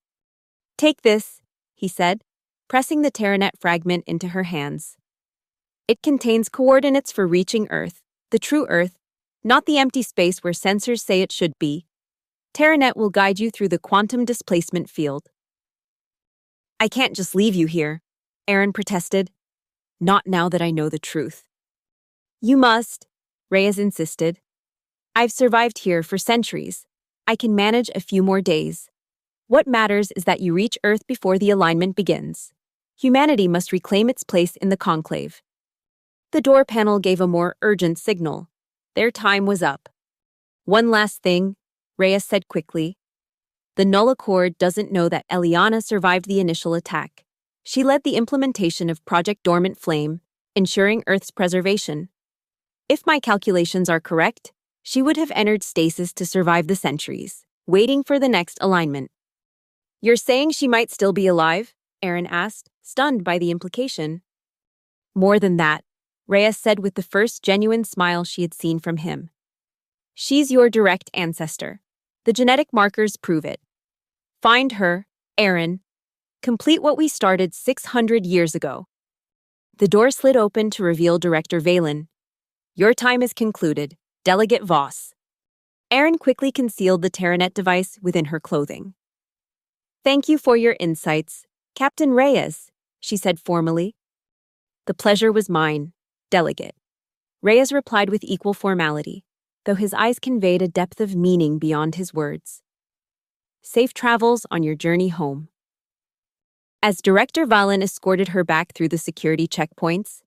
Take this, he said, pressing the Terranet fragment into her hands. It contains coordinates for reaching Earth, the true Earth, not the empty space where sensors say it should be. Terranet will guide you through the quantum displacement field. I can't just leave you here, Aaron protested. Not now that I know the truth. You must, Reyes insisted. I've survived here for centuries. I can manage a few more days. What matters is that you reach Earth before the alignment begins. Humanity must reclaim its place in the conclave. The door panel gave a more urgent signal. Their time was up. One last thing, Reyes said quickly. The Null Accord doesn't know that Eliana survived the initial attack. She led the implementation of Project Dormant Flame, ensuring Earth's preservation. If my calculations are correct, she would have entered stasis to survive the centuries, waiting for the next alignment. You're saying she might still be alive? Aaron asked, stunned by the implication. More than that, Reyes said with the first genuine smile she had seen from him. She's your direct ancestor. The genetic markers prove it. Find her, Aaron. Complete what we started 600 years ago. The door slid open to reveal Director Valen. Your time is concluded, Delegate Voss. Erin quickly concealed the Terranet device within her clothing. Thank you for your insights, Captain Reyes, she said formally. The pleasure was mine, Delegate. Reyes replied with equal formality, though his eyes conveyed a depth of meaning beyond his words. Safe travels on your journey home. As Director Valen escorted her back through the security checkpoints,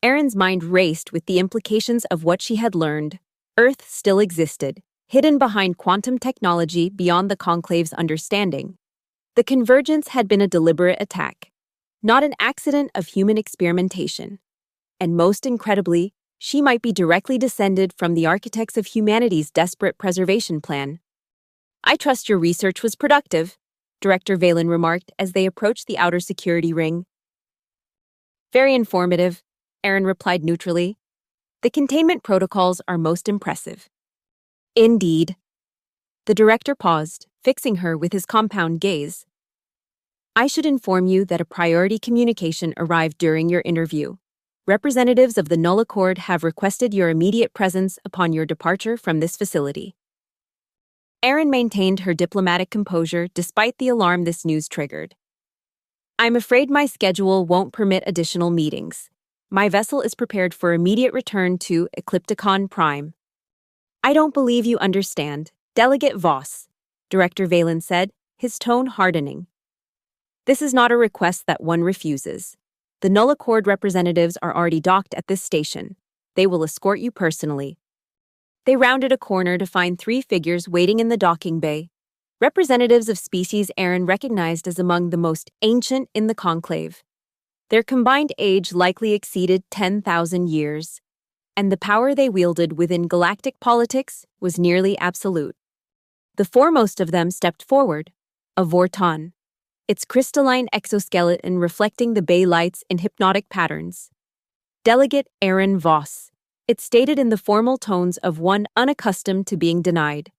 Erin's mind raced with the implications of what she had learned. Earth still existed, hidden behind quantum technology beyond the Conclave's understanding. The convergence had been a deliberate attack, not an accident of human experimentation. And most incredibly, she might be directly descended from the architects of humanity's desperate preservation plan. I trust your research was productive, Director Valen remarked as they approached the outer security ring. Very informative, Erin replied neutrally. The containment protocols are most impressive. Indeed. The director paused, fixing her with his compound gaze. I should inform you that a priority communication arrived during your interview. Representatives of the Null Accord have requested your immediate presence upon your departure from this facility. Erin maintained her diplomatic composure despite the alarm this news triggered. I'm afraid my schedule won't permit additional meetings. My vessel is prepared for immediate return to Eclipticon Prime. I don't believe you understand, Delegate Voss, Director Valen said, his tone hardening. This is not a request that one refuses. The Null Accord representatives are already docked at this station. They will escort you personally. They rounded a corner to find 3 figures waiting in the docking bay, representatives of species Erin recognized as among the most ancient in the Conclave. Their combined age likely exceeded 10,000 years, and the power they wielded within galactic politics was nearly absolute. The foremost of them stepped forward, a Vorton, its crystalline exoskeleton reflecting the bay lights in hypnotic patterns. Delegate Erin Voss. It stated in the formal tones of one unaccustomed to being denied.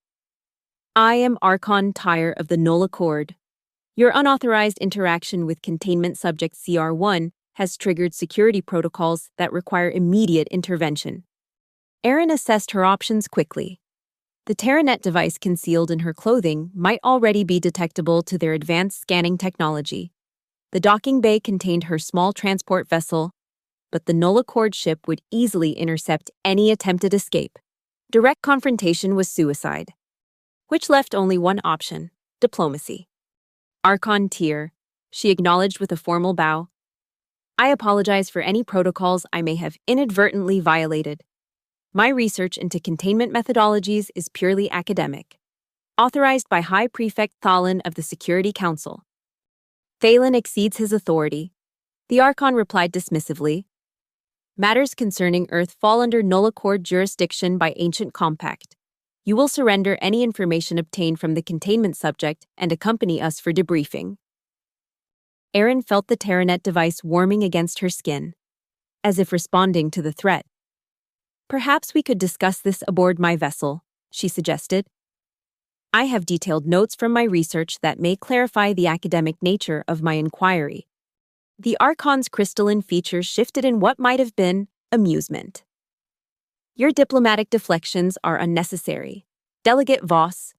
I am Archon Tyre of the Null Accord. Your unauthorized interaction with containment subject CR1 has triggered security protocols that require immediate intervention. Erin assessed her options quickly. The Terranet device concealed in her clothing might already be detectable to their advanced scanning technology. The docking bay contained her small transport vessel, but the Null Accord ship would easily intercept any attempted escape. Direct confrontation was suicide, which left only one option, diplomacy. Archon Tyr, she acknowledged with a formal bow. I apologize for any protocols I may have inadvertently violated. My research into containment methodologies is purely academic, authorized by High Prefect Thalin of the Security Council. Thalen exceeds his authority, the Archon replied dismissively. Matters concerning Earth fall under Null Accord jurisdiction by Ancient Compact. You will surrender any information obtained from the containment subject and accompany us for debriefing. Erin felt the Terranet device warming against her skin, as if responding to the threat. Perhaps we could discuss this aboard my vessel, she suggested. I have detailed notes from my research that may clarify the academic nature of my inquiry. The Archon's crystalline features shifted in what might have been amusement. Your diplomatic deflections are unnecessary, Delegate Voss.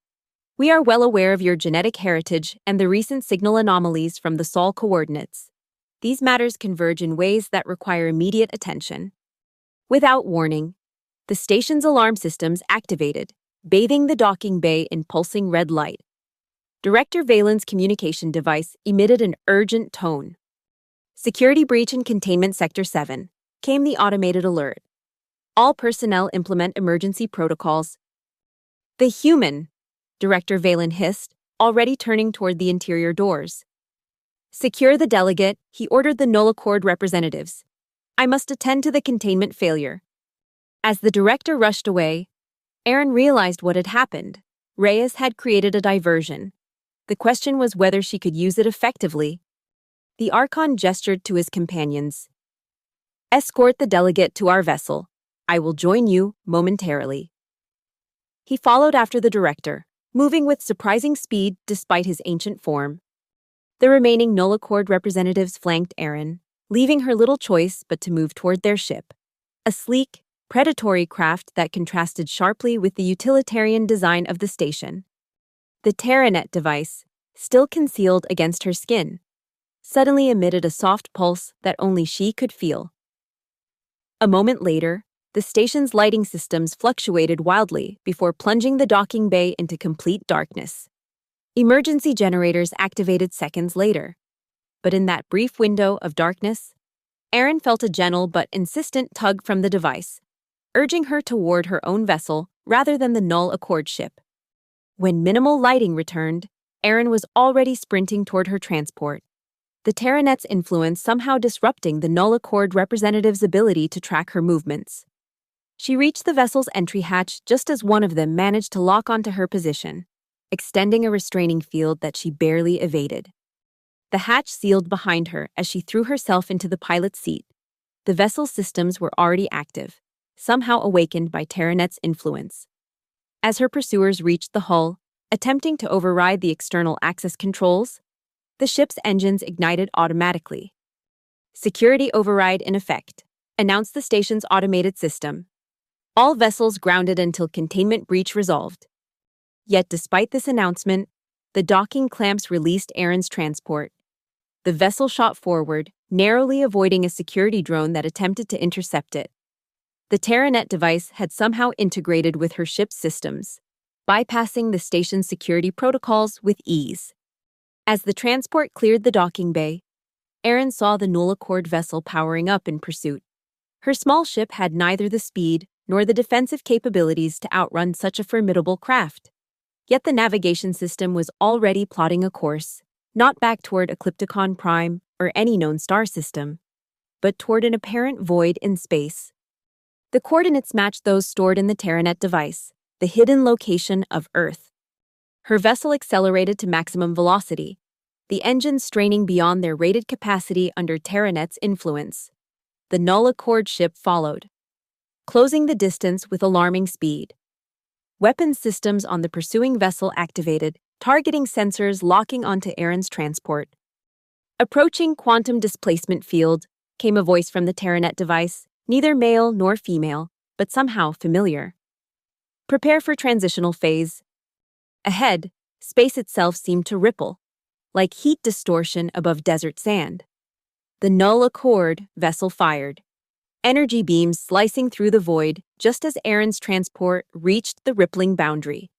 We are well aware of your genetic heritage and the recent signal anomalies from the Sol coordinates. These matters converge in ways that require immediate attention. Without warning, the station's alarm systems activated, bathing the docking bay in pulsing red light. Director Valen's communication device emitted an urgent tone. Security breach in Containment Sector 7, came the automated alert. All personnel implement emergency protocols. The human, Director Valen hissed, already turning toward the interior doors. Secure the delegate, he ordered the Null Accord representatives. I must attend to the containment failure. As the director rushed away, Erin realized what had happened. Reyes had created a diversion. The question was whether she could use it effectively. The Archon gestured to his companions. Escort the delegate to our vessel. I will join you momentarily. He followed after the director, moving with surprising speed despite his ancient form. The remaining null accord representatives flanked Erin, leaving her little choice but to move toward their ship. A sleek, predatory craft that contrasted sharply with the utilitarian design of the station. The Terranet device, still concealed against her skin, suddenly emitted a soft pulse that only she could feel. A moment later, the station's lighting systems fluctuated wildly before plunging the docking bay into complete darkness. Emergency generators activated seconds later. But in that brief window of darkness, Erin felt a gentle but insistent tug from the device, urging her toward her own vessel rather than the null accord ship. When minimal lighting returned, Erin was already sprinting toward her transport, the Terranet's influence somehow disrupting the null accord representative's ability to track her movements. She reached the vessel's entry hatch just as one of them managed to lock onto her position, extending a restraining field that she barely evaded. The hatch sealed behind her as she threw herself into the pilot's seat. The vessel's systems were already active, somehow awakened by Terranet's influence. As her pursuers reached the hull, attempting to override the external access controls, the ship's engines ignited automatically. "Security override in effect," announced the station's automated system. "All vessels grounded until containment breach resolved." Yet despite this announcement, the docking clamps released Erin's transport. The vessel shot forward, narrowly avoiding a security drone that attempted to intercept it. The Terranet device had somehow integrated with her ship's systems, bypassing the station's security protocols with ease. As the transport cleared the docking bay, Erin saw the null accord vessel powering up in pursuit. Her small ship had neither the speed nor the defensive capabilities to outrun such a formidable craft. Yet the navigation system was already plotting a course, not back toward Eclipticon Prime or any known star system, but toward an apparent void in space. The coordinates matched those stored in the Terranet device, the hidden location of Earth. Her vessel accelerated to maximum velocity, the engines straining beyond their rated capacity under Terranet's influence. The null accord ship followed, closing the distance with alarming speed. Weapons systems on the pursuing vessel activated, targeting sensors locking onto Erin's transport. Approaching quantum displacement field, came a voice from the Terranet device, neither male nor female, but somehow familiar. "Prepare for transitional phase." Ahead, space itself seemed to ripple, like heat distortion above desert sand. The null accord vessel fired, energy beams slicing through the void just as Erin's transport reached the rippling boundary.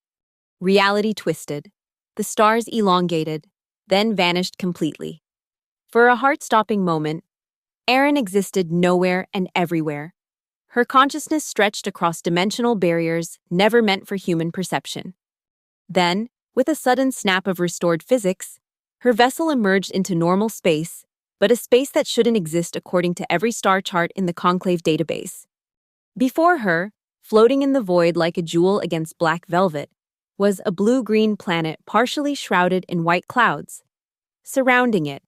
Reality twisted. The stars elongated, then vanished completely. For a heart-stopping moment, Erin existed nowhere and everywhere. Her consciousness stretched across dimensional barriers never meant for human perception. Then, with a sudden snap of restored physics, her vessel emerged into normal space, but a space that shouldn't exist according to every star chart in the Conclave database. Before her, floating in the void like a jewel against black velvet, was a blue-green planet partially shrouded in white clouds. Surrounding it,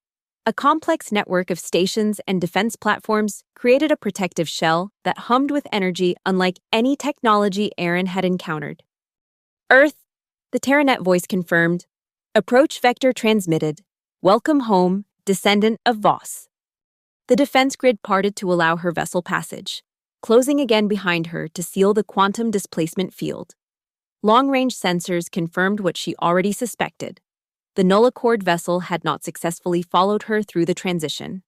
a complex network of stations and defense platforms created a protective shell that hummed with energy unlike any technology Erin had encountered. "Earth," the Terranet voice confirmed. "Approach vector transmitted. Welcome home, descendant of Voss." The defense grid parted to allow her vessel passage, closing again behind her to seal the quantum displacement field. Long-range sensors confirmed what she already suspected. The null accord vessel had not successfully followed her through the transition.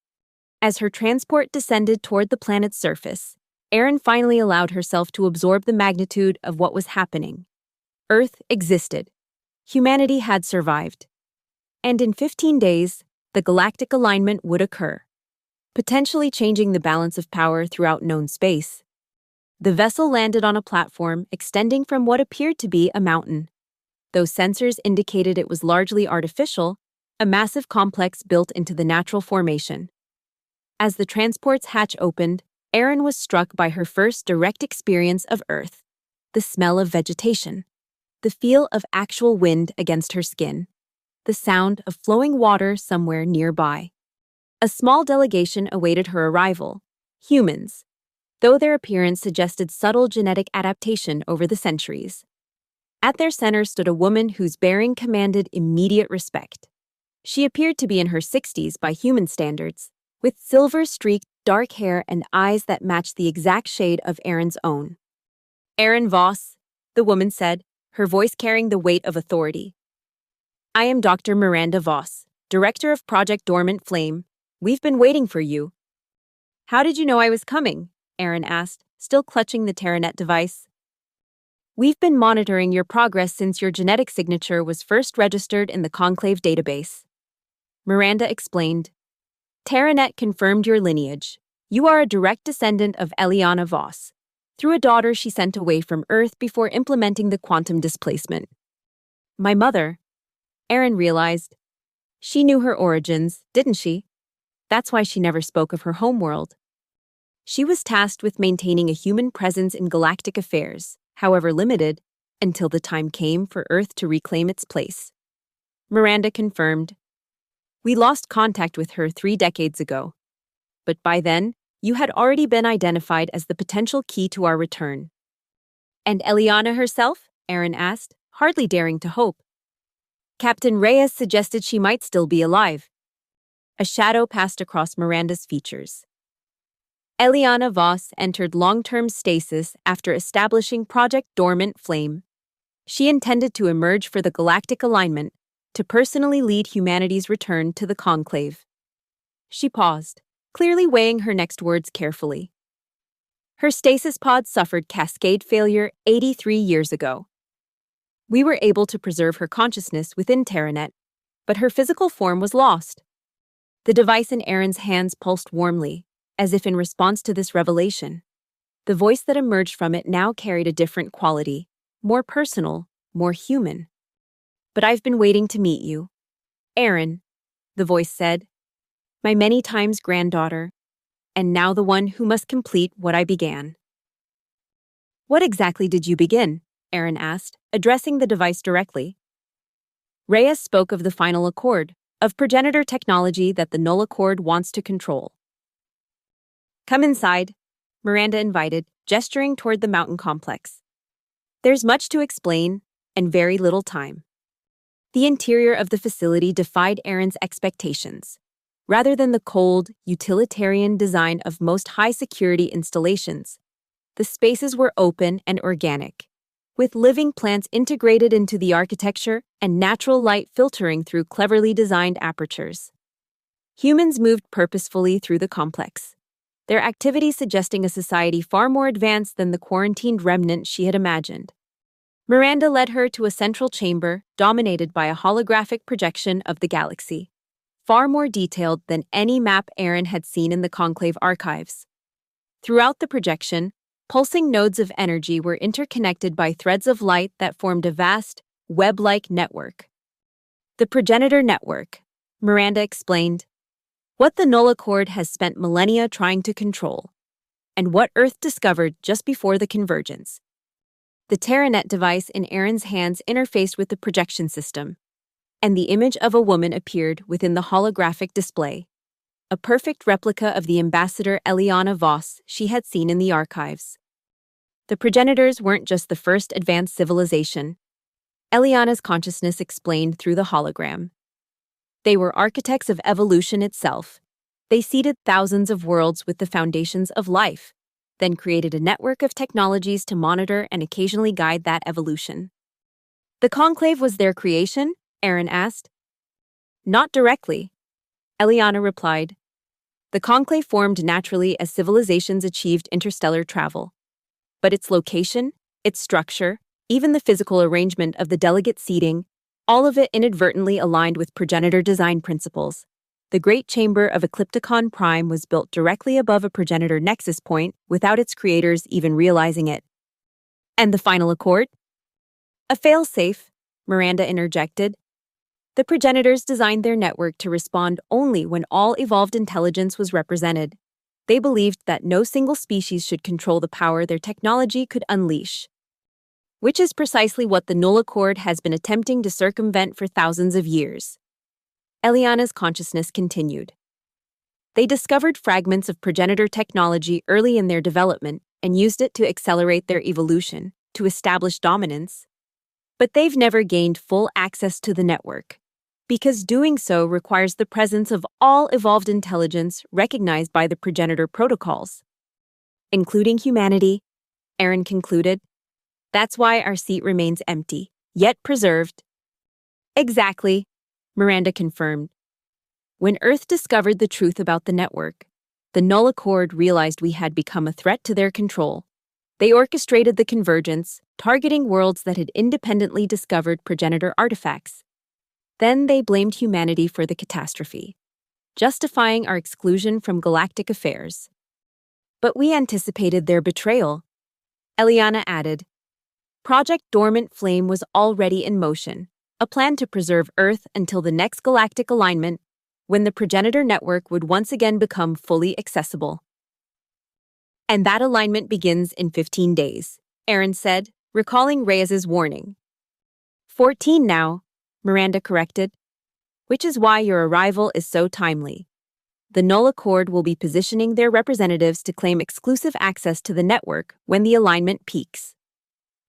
As her transport descended toward the planet's surface, Erin finally allowed herself to absorb the magnitude of what was happening. Earth existed. Humanity had survived. And in 15 days, the galactic alignment would occur, potentially changing the balance of power throughout known space. The vessel landed on a platform extending from what appeared to be a mountain. Though sensors indicated it was largely artificial, a massive complex built into the natural formation. As the transport's hatch opened, Erin was struck by her first direct experience of Earth, the smell of vegetation, the feel of actual wind against her skin, the sound of flowing water somewhere nearby. A small delegation awaited her arrival, humans, though their appearance suggested subtle genetic adaptation over the centuries. At their center stood a woman whose bearing commanded immediate respect. She appeared to be in her 60s by human standards, with silver-streaked dark hair and eyes that matched the exact shade of Aaron's own. "Aaron Voss," the woman said, her voice carrying the weight of authority. "I am Dr. Miranda Voss, director of Project Dormant Flame. We've been waiting for you." "How did you know I was coming?" Aaron asked, still clutching the Terranet device. "We've been monitoring your progress since your genetic signature was first registered in the Conclave database," Miranda explained. "Terranet confirmed your lineage. You are a direct descendant of Eliana Voss, through a daughter she sent away from Earth before implementing the quantum displacement." "My mother," Aaron realized. She knew her origins, didn't she? That's why she never spoke of her homeworld. She was tasked with maintaining a human presence in galactic affairs, however limited, until the time came for Earth to reclaim its place. Miranda confirmed. "We lost contact with her 3 decades ago. But by then, you had already been identified as the potential key to our return." "And Eliana herself?" Aaron asked, hardly daring to hope. "Captain Reyes suggested she might still be alive." A shadow passed across Miranda's features. Eliana Voss entered long-term stasis after establishing Project Dormant Flame. She intended to emerge for the galactic alignment, to personally lead humanity's return to the Conclave. She paused, clearly weighing her next words carefully. "Her stasis pod suffered cascade failure 83 years ago. We were able to preserve her consciousness within Terranet, but her physical form was lost." The device in Aaron's hands pulsed warmly, as if in response to this revelation. The voice that emerged from it now carried a different quality, more personal, more human. "But I've been waiting to meet you, Aaron," the voice said. "My many times granddaughter, and now the one who must complete what I began." "What exactly did you begin?" Aaron asked, addressing the device directly. Reyes spoke of the final accord, of progenitor technology that the Null Accord wants to control. "Come inside," Miranda invited, gesturing toward the mountain complex. "There's much to explain, and very little time." The interior of the facility defied Aaron's expectations. Rather than the cold, utilitarian design of most high-security installations, the spaces were open and organic, with living plants integrated into the architecture and natural light filtering through cleverly designed apertures. Humans moved purposefully through the complex, their activities suggesting a society far more advanced than the quarantined remnant she had imagined. Miranda led her to a central chamber dominated by a holographic projection of the galaxy, far more detailed than any map Aaron had seen in the Conclave archives. Throughout the projection, pulsing nodes of energy were interconnected by threads of light that formed a vast, web-like network. "The progenitor network," Miranda explained. "What the Null Accord has spent millennia trying to control, and what Earth discovered just before the convergence." The Terranet device in Aaron's hands interfaced with the projection system, and the image of a woman appeared within the holographic display, a perfect replica of the ambassador Eliana Voss she had seen in the archives. The progenitors weren't just the first advanced civilization. Eliana's consciousness explained through the hologram. They were architects of evolution itself. They seeded thousands of worlds with the foundations of life, then created a network of technologies to monitor and occasionally guide that evolution. "The Conclave was their creation?" Aaron asked. "Not directly," Eliana replied. "The Conclave formed naturally as civilizations achieved interstellar travel. But its location, its structure, even the physical arrangement of the delegate seating, all of it inadvertently aligned with progenitor design principles. The Great Chamber of Eclipticon Prime was built directly above a progenitor nexus point without its creators even realizing it." "And the final accord?" "A failsafe," Miranda interjected. "The progenitors designed their network to respond only when all evolved intelligence was represented. They believed that no single species should control the power their technology could unleash. Which is precisely what the Null Accord has been attempting to circumvent for thousands of years." Eliana's consciousness continued. "They discovered fragments of progenitor technology early in their development and used it to accelerate their evolution, to establish dominance. But they've never gained full access to the network. because doing so requires the presence of all evolved intelligence recognized by the progenitor protocols, including humanity, Aaron concluded. That's why our seat remains empty, yet preserved. Exactly, Miranda confirmed. When Earth discovered the truth about the network, the Null Accord realized we had become a threat to their control. They orchestrated the convergence, targeting worlds that had independently discovered progenitor artifacts. Then they blamed humanity for the catastrophe, justifying our exclusion from galactic affairs. But we anticipated their betrayal, Eliana added. Project Dormant Flame was already in motion, a plan to preserve Earth until the next galactic alignment, when the progenitor network would once again become fully accessible. And that alignment begins in 15 days, Aaron said, recalling Reyes's warning. 14 now, Miranda corrected, which is why your arrival is so timely. The Null Accord will be positioning their representatives to claim exclusive access to the network when the alignment peaks.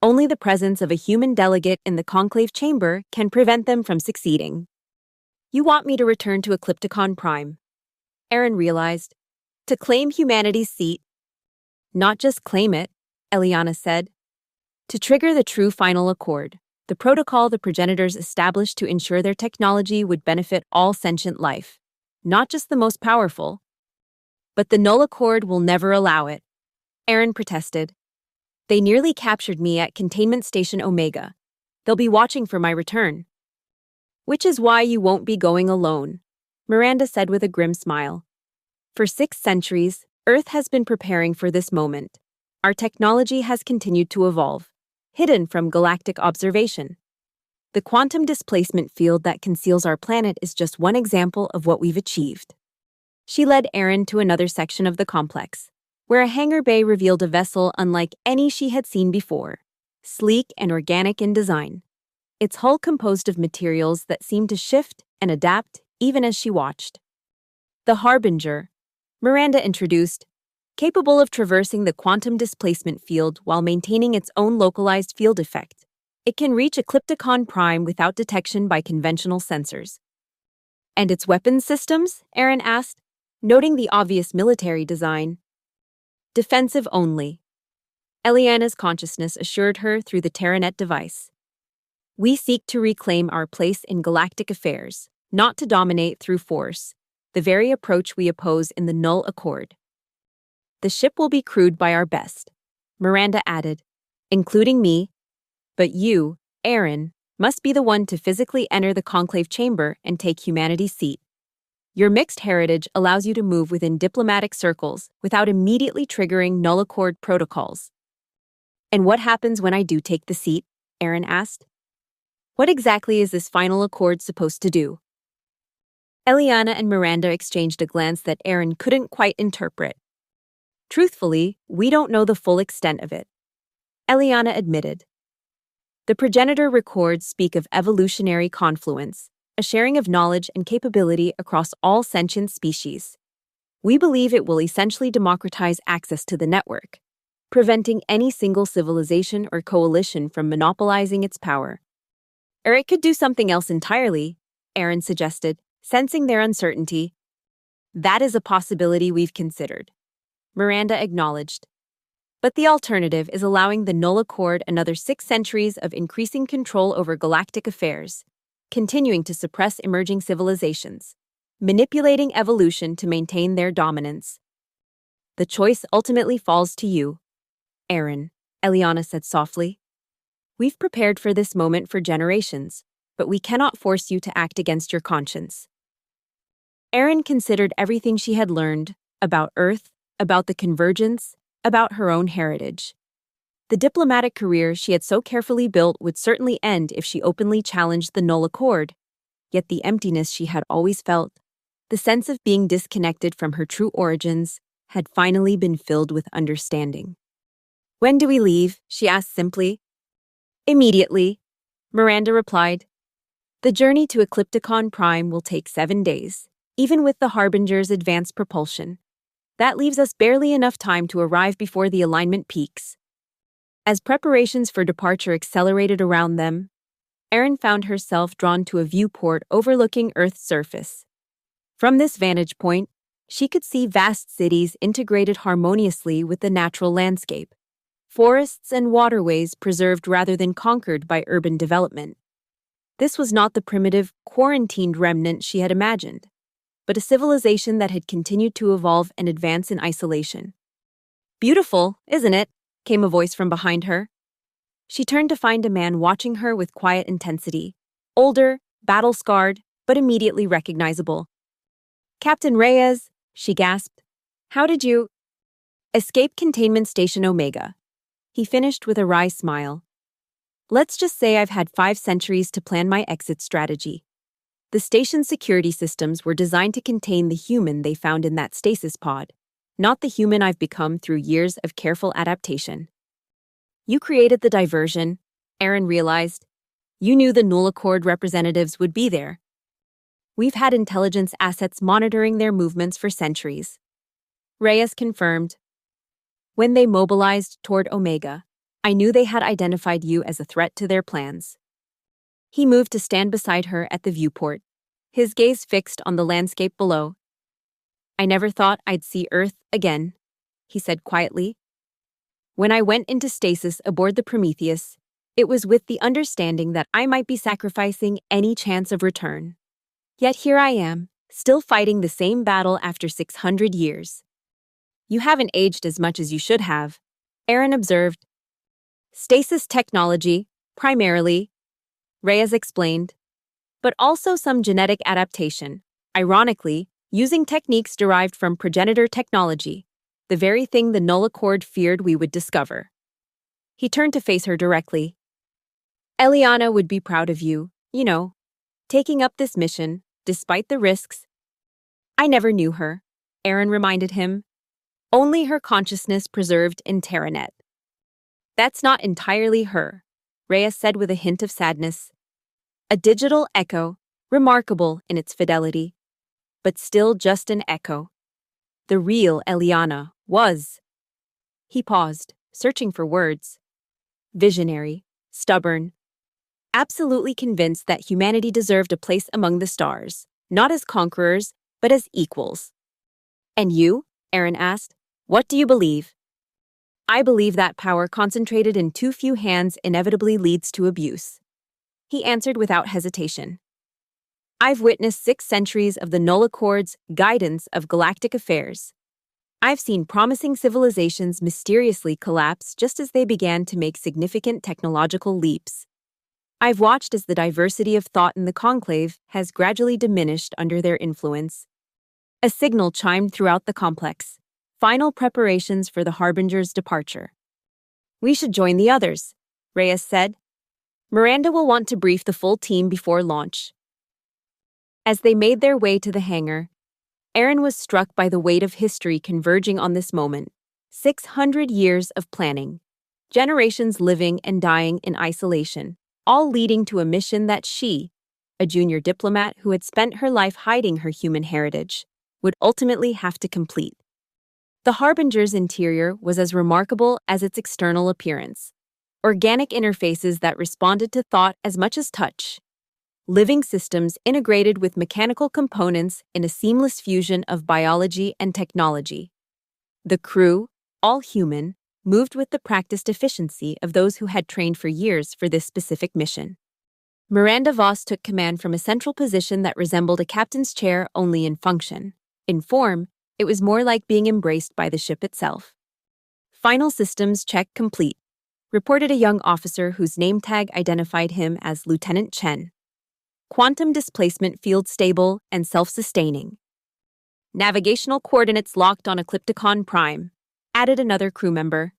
Only the presence of a human delegate in the conclave chamber can prevent them from succeeding. You want me to return to Eclipticon Prime, Aaron realized, to claim humanity's seat. Not just claim it, Eliana said. To trigger the true final accord, the protocol the progenitors established to ensure their technology would benefit all sentient life, not just the most powerful. But the Null Accord will never allow it, Aaron protested. They nearly captured me at Containment Station Omega. They'll be watching for my return. Which is why you won't be going alone, Miranda said with a grim smile. For 6 centuries, Earth has been preparing for this moment. Our technology has continued to evolve, hidden from galactic observation. The quantum displacement field that conceals our planet is just one example of what we've achieved. She led Aaron to another section of the complex, where a hangar bay revealed a vessel unlike any she had seen before, sleek and organic in design. Its hull composed of materials that seemed to shift and adapt even as she watched. The Harbinger, Miranda introduced, capable of traversing the quantum displacement field while maintaining its own localized field effect. It can reach Eclipticon Prime without detection by conventional sensors. And its weapons systems? Aaron asked, noting the obvious military design. Defensive only, Eliana's consciousness assured her through the Terranet device. We seek to reclaim our place in galactic affairs, not to dominate through force, the very approach we oppose in the Null Accord. The ship will be crewed by our best, Miranda added, including me, but you, Aaron, must be the one to physically enter the conclave chamber and take humanity's seat. Your mixed heritage allows you to move within diplomatic circles without immediately triggering Null Accord protocols. And what happens when I do take the seat? Aaron asked. What exactly is this final accord supposed to do? Eliana and Miranda exchanged a glance that Aaron couldn't quite interpret. Truthfully, we don't know the full extent of it, Eliana admitted. The progenitor records speak of evolutionary confluence, a sharing of knowledge and capability across all sentient species. We believe it will essentially democratize access to the network, preventing any single civilization or coalition from monopolizing its power. Or it could do something else entirely, Aaron suggested, sensing their uncertainty. That is a possibility we've considered, Miranda acknowledged. But the alternative is allowing the Null Accord another 6 centuries of increasing control over galactic affairs, continuing to suppress emerging civilizations, manipulating evolution to maintain their dominance. The choice ultimately falls to you, Aaron, Eliana said softly. We've prepared for this moment for generations, but we cannot force you to act against your conscience. Aaron considered everything she had learned about Earth, about the convergence, about her own heritage. The diplomatic career she had so carefully built would certainly end if she openly challenged the Null Accord. Yet the emptiness she had always felt, the sense of being disconnected from her true origins, had finally been filled with understanding. When do we leave? She asked simply. Immediately, Miranda replied. The journey to Eclipticon Prime will take 7 days, even with the Harbinger's advanced propulsion. That leaves us barely enough time to arrive before the alignment peaks. As preparations for departure accelerated around them, Erin found herself drawn to a viewport overlooking Earth's surface. From this vantage point, she could see vast cities integrated harmoniously with the natural landscape, forests and waterways preserved rather than conquered by urban development. This was not the primitive, quarantined remnant she had imagined, but a civilization that had continued to evolve and advance in isolation. "Beautiful, isn't it?" came a voice from behind her. She turned to find a man watching her with quiet intensity, older, battle-scarred, but immediately recognizable. "Captain Reyes," she gasped. "How did you—" "Escape Containment Station Omega." He finished with a wry smile. "Let's just say I've had 5 centuries to plan my exit strategy. The station's security systems were designed to contain the human they found in that stasis pod, not the human I've become through years of careful adaptation." "You created the diversion," Erin realized. "You knew the Null Accord representatives would be there." "We've had intelligence assets monitoring their movements for centuries," Reyes confirmed. "When they mobilized toward Omega, I knew they had identified you as a threat to their plans." He moved to stand beside her at the viewport, his gaze fixed on the landscape below. "I never thought I'd see Earth again," he said quietly. "When I went into stasis aboard the Prometheus, it was with the understanding that I might be sacrificing any chance of return. Yet here I am, still fighting the same battle after 600 years. "You haven't aged as much as you should have," Erin observed. "Stasis technology, primarily," Reyes explained, "but also some genetic adaptation, ironically, using techniques derived from progenitor technology, the very thing the Null Accord feared we would discover." He turned to face her directly. "Eliana would be proud of you, taking up this mission, despite the risks." "I never knew her," Erin reminded him. "Only her consciousness preserved in Terranet." "That's not entirely her," Reyes said with a hint of sadness. "A digital echo, remarkable in its fidelity, but still just an echo. The real Eliana was—" He paused, searching for words. "Visionary, stubborn, absolutely convinced that humanity deserved a place among the stars, not as conquerors, but as equals." "And you?" Erin asked. "What do you believe?" "I believe that power concentrated in too few hands inevitably leads to abuse," he answered without hesitation. "I've witnessed 6 centuries of the Null Accord's guidance of galactic affairs. I've seen promising civilizations mysteriously collapse just as they began to make significant technological leaps. I've watched as the diversity of thought in the conclave has gradually diminished under their influence." A signal chimed throughout the complex. Final preparations for the Harbinger's departure. "We should join the others," Reyes said. "Miranda will want to brief the full team before launch." As they made their way to the hangar, Erin was struck by the weight of history converging on this moment. 600 years of planning, generations living and dying in isolation, all leading to a mission that she, a junior diplomat who had spent her life hiding her human heritage, would ultimately have to complete. The Harbinger's interior was as remarkable as its external appearance. Organic interfaces that responded to thought as much as touch. Living systems integrated with mechanical components in a seamless fusion of biology and technology. The crew, all human, moved with the practiced efficiency of those who had trained for years for this specific mission. Miranda Voss took command from a central position that resembled a captain's chair only in function. In form, it was more like being embraced by the ship itself. "Final systems check complete," reported a young officer whose name tag identified him as Lieutenant Chen. "Quantum displacement field stable and self-sustaining. Navigational coordinates locked on Eclipticon Prime," added another crew member.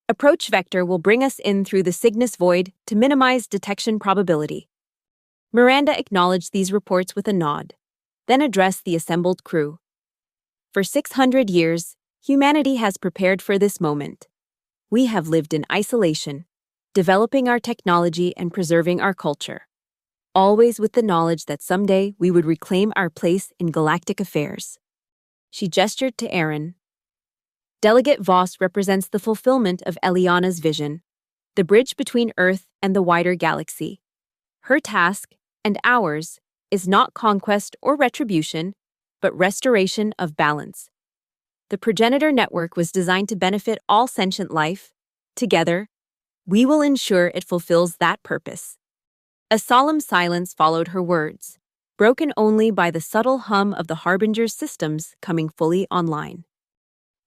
"Approach vector will bring us in through the Cygnus void to minimize detection probability." Miranda acknowledged these reports with a nod, then addressed the assembled crew. "For 600 years, humanity has prepared for this moment. We have lived in isolation, developing our technology and preserving our culture, always with the knowledge that someday we would reclaim our place in galactic affairs." She gestured to Erin. "Delegate Voss represents the fulfillment of Eliana's vision, the bridge between Earth and the wider galaxy. Her task, and ours, is not conquest or retribution, but restoration of balance. The progenitor network was designed to benefit all sentient life. Together, we will ensure it fulfills that purpose. A solemn silence followed her words, broken only by the subtle hum of the Harbinger's systems coming fully online.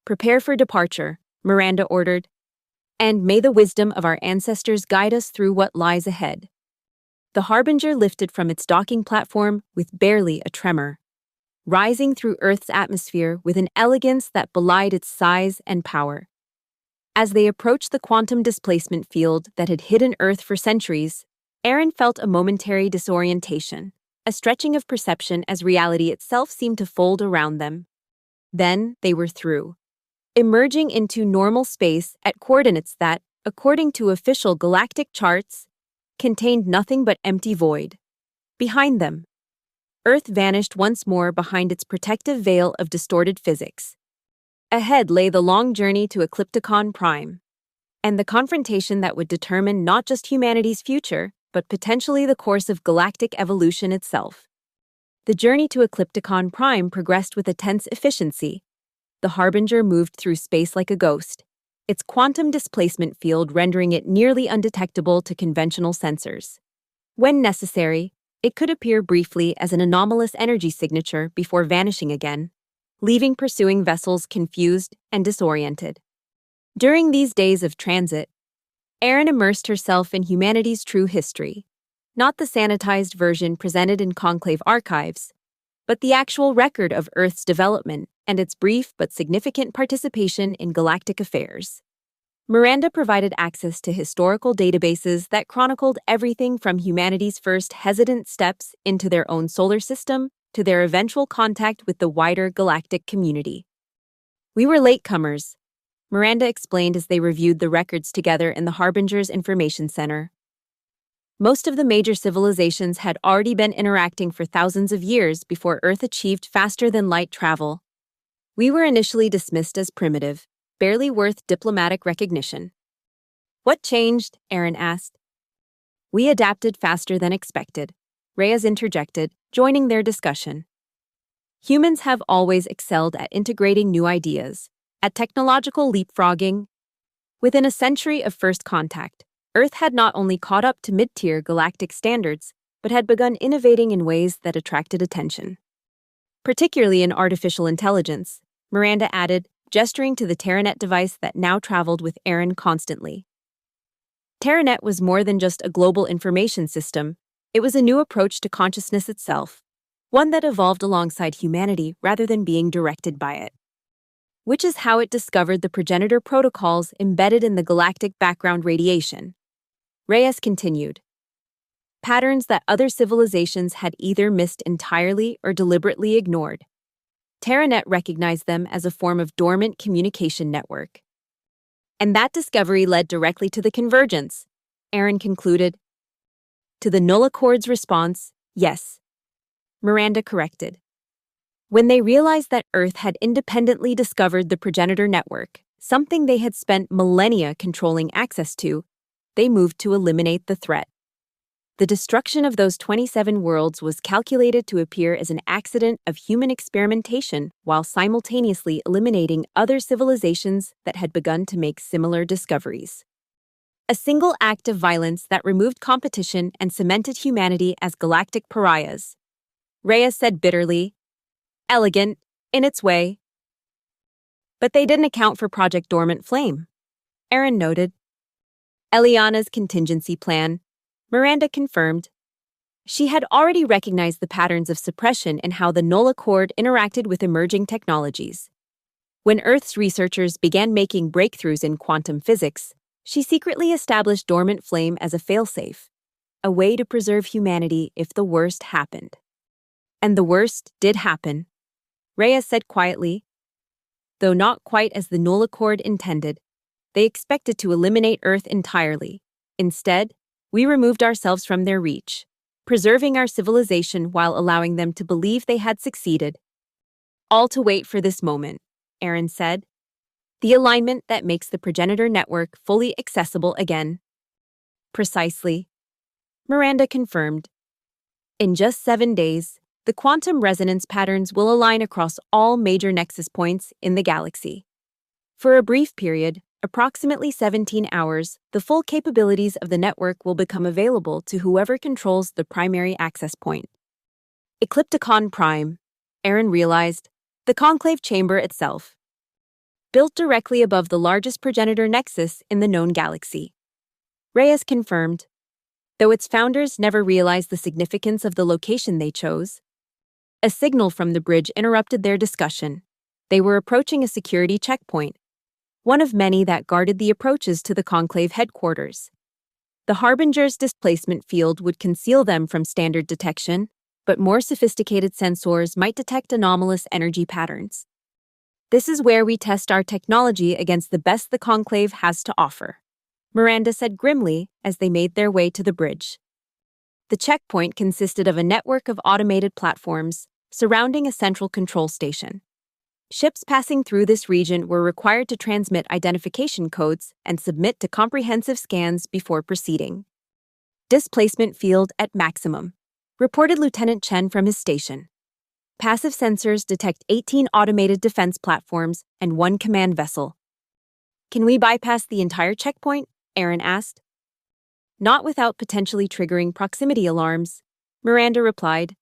Prepare for departure, Miranda ordered, and may the wisdom of our ancestors guide us through what lies ahead. The Harbinger lifted from its docking platform with barely a tremor, rising through Earth's atmosphere with an elegance that belied its size and power. As they approached the quantum displacement field that had hidden Earth for centuries, Aaron felt a momentary disorientation, a stretching of perception as reality itself seemed to fold around them. Then they were through, emerging into normal space at coordinates that, according to official galactic charts, contained nothing but empty void. Behind them, Earth vanished once more behind its protective veil of distorted physics. Ahead lay the long journey to Eclipticon Prime, and the confrontation that would determine not just humanity's future, but potentially the course of galactic evolution itself. The journey to Eclipticon Prime progressed with a tense efficiency. The Harbinger moved through space like a ghost, its quantum displacement field rendering it nearly undetectable to conventional sensors. When necessary, it could appear briefly as an anomalous energy signature before vanishing again, leaving pursuing vessels confused and disoriented. During these days of transit, Erin immersed herself in humanity's true history, not the sanitized version presented in conclave archives, but the actual record of Earth's development and its brief but significant participation in galactic affairs. Miranda provided access to historical databases that chronicled everything from humanity's first hesitant steps into their own solar system to their eventual contact with the wider galactic community. We were latecomers, Miranda explained as they reviewed the records together in the Harbinger's Information Center. Most of the major civilizations had already been interacting for thousands of years before Earth achieved faster-than-light travel. We were initially dismissed as primitive, barely worth diplomatic recognition. What changed? Aaron asked. We adapted faster than expected, Reyes interjected, joining their discussion. Humans have always excelled at integrating new ideas, at technological leapfrogging. Within a century of first contact, Earth had not only caught up to mid-tier galactic standards, but had begun innovating in ways that attracted attention. Particularly in artificial intelligence, Miranda added, gesturing to the Terranet device that now traveled with Aaron constantly. Terranet was more than just a global information system, it was a new approach to consciousness itself, one that evolved alongside humanity rather than being directed by it. Which is how it discovered the progenitor protocols embedded in the galactic background radiation. Reyes continued. Patterns that other civilizations had either missed entirely or deliberately ignored. Terranet recognized them as a form of dormant communication network. And that discovery led directly to the convergence, Aaron concluded. To the null accord's response, yes. Miranda corrected. When they realized that Earth had independently discovered the progenitor network, something they had spent millennia controlling access to, they moved to eliminate the threat. The destruction of those 27 worlds was calculated to appear as an accident of human experimentation while simultaneously eliminating other civilizations that had begun to make similar discoveries. A single act of violence that removed competition and cemented humanity as galactic pariahs. Reyes said bitterly, elegant, in its way. But they didn't account for Project Dormant Flame, Aaron noted. Eliana's contingency plan, Miranda confirmed. She had already recognized the patterns of suppression in how the null accord interacted with emerging technologies. When Earth's researchers began making breakthroughs in quantum physics, she secretly established Dormant Flame as a failsafe, a way to preserve humanity if the worst happened. And the worst did happen, Reyes said quietly. Though not quite as the null accord intended, they expected to eliminate Earth entirely. Instead, we removed ourselves from their reach, preserving our civilization while allowing them to believe they had succeeded. All to wait for this moment, Aaron said. The alignment that makes the progenitor network fully accessible again. Precisely. Miranda confirmed. In just 7 days, the quantum resonance patterns will align across all major nexus points in the galaxy. For a brief period, approximately 17 hours, the full capabilities of the network will become available to whoever controls the primary access point. Eclipticon Prime, Aaron realized, the conclave chamber itself. Built directly above the largest progenitor nexus in the known galaxy. Reyes confirmed, though its founders never realized the significance of the location they chose. A signal from the bridge interrupted their discussion. They were approaching a security checkpoint, one of many that guarded the approaches to the conclave headquarters. The Harbinger's displacement field would conceal them from standard detection, but more sophisticated sensors might detect anomalous energy patterns. This is where we test our technology against the best the conclave has to offer, Miranda said grimly as they made their way to the bridge. The checkpoint consisted of a network of automated platforms surrounding a central control station. Ships passing through this region were required to transmit identification codes and submit to comprehensive scans before proceeding. Displacement field at maximum, reported Lieutenant Chen from his station. Passive sensors detect 18 automated defense platforms and 1 command vessel. Can we bypass the entire checkpoint? Aaron asked. Not without potentially triggering proximity alarms, Miranda replied.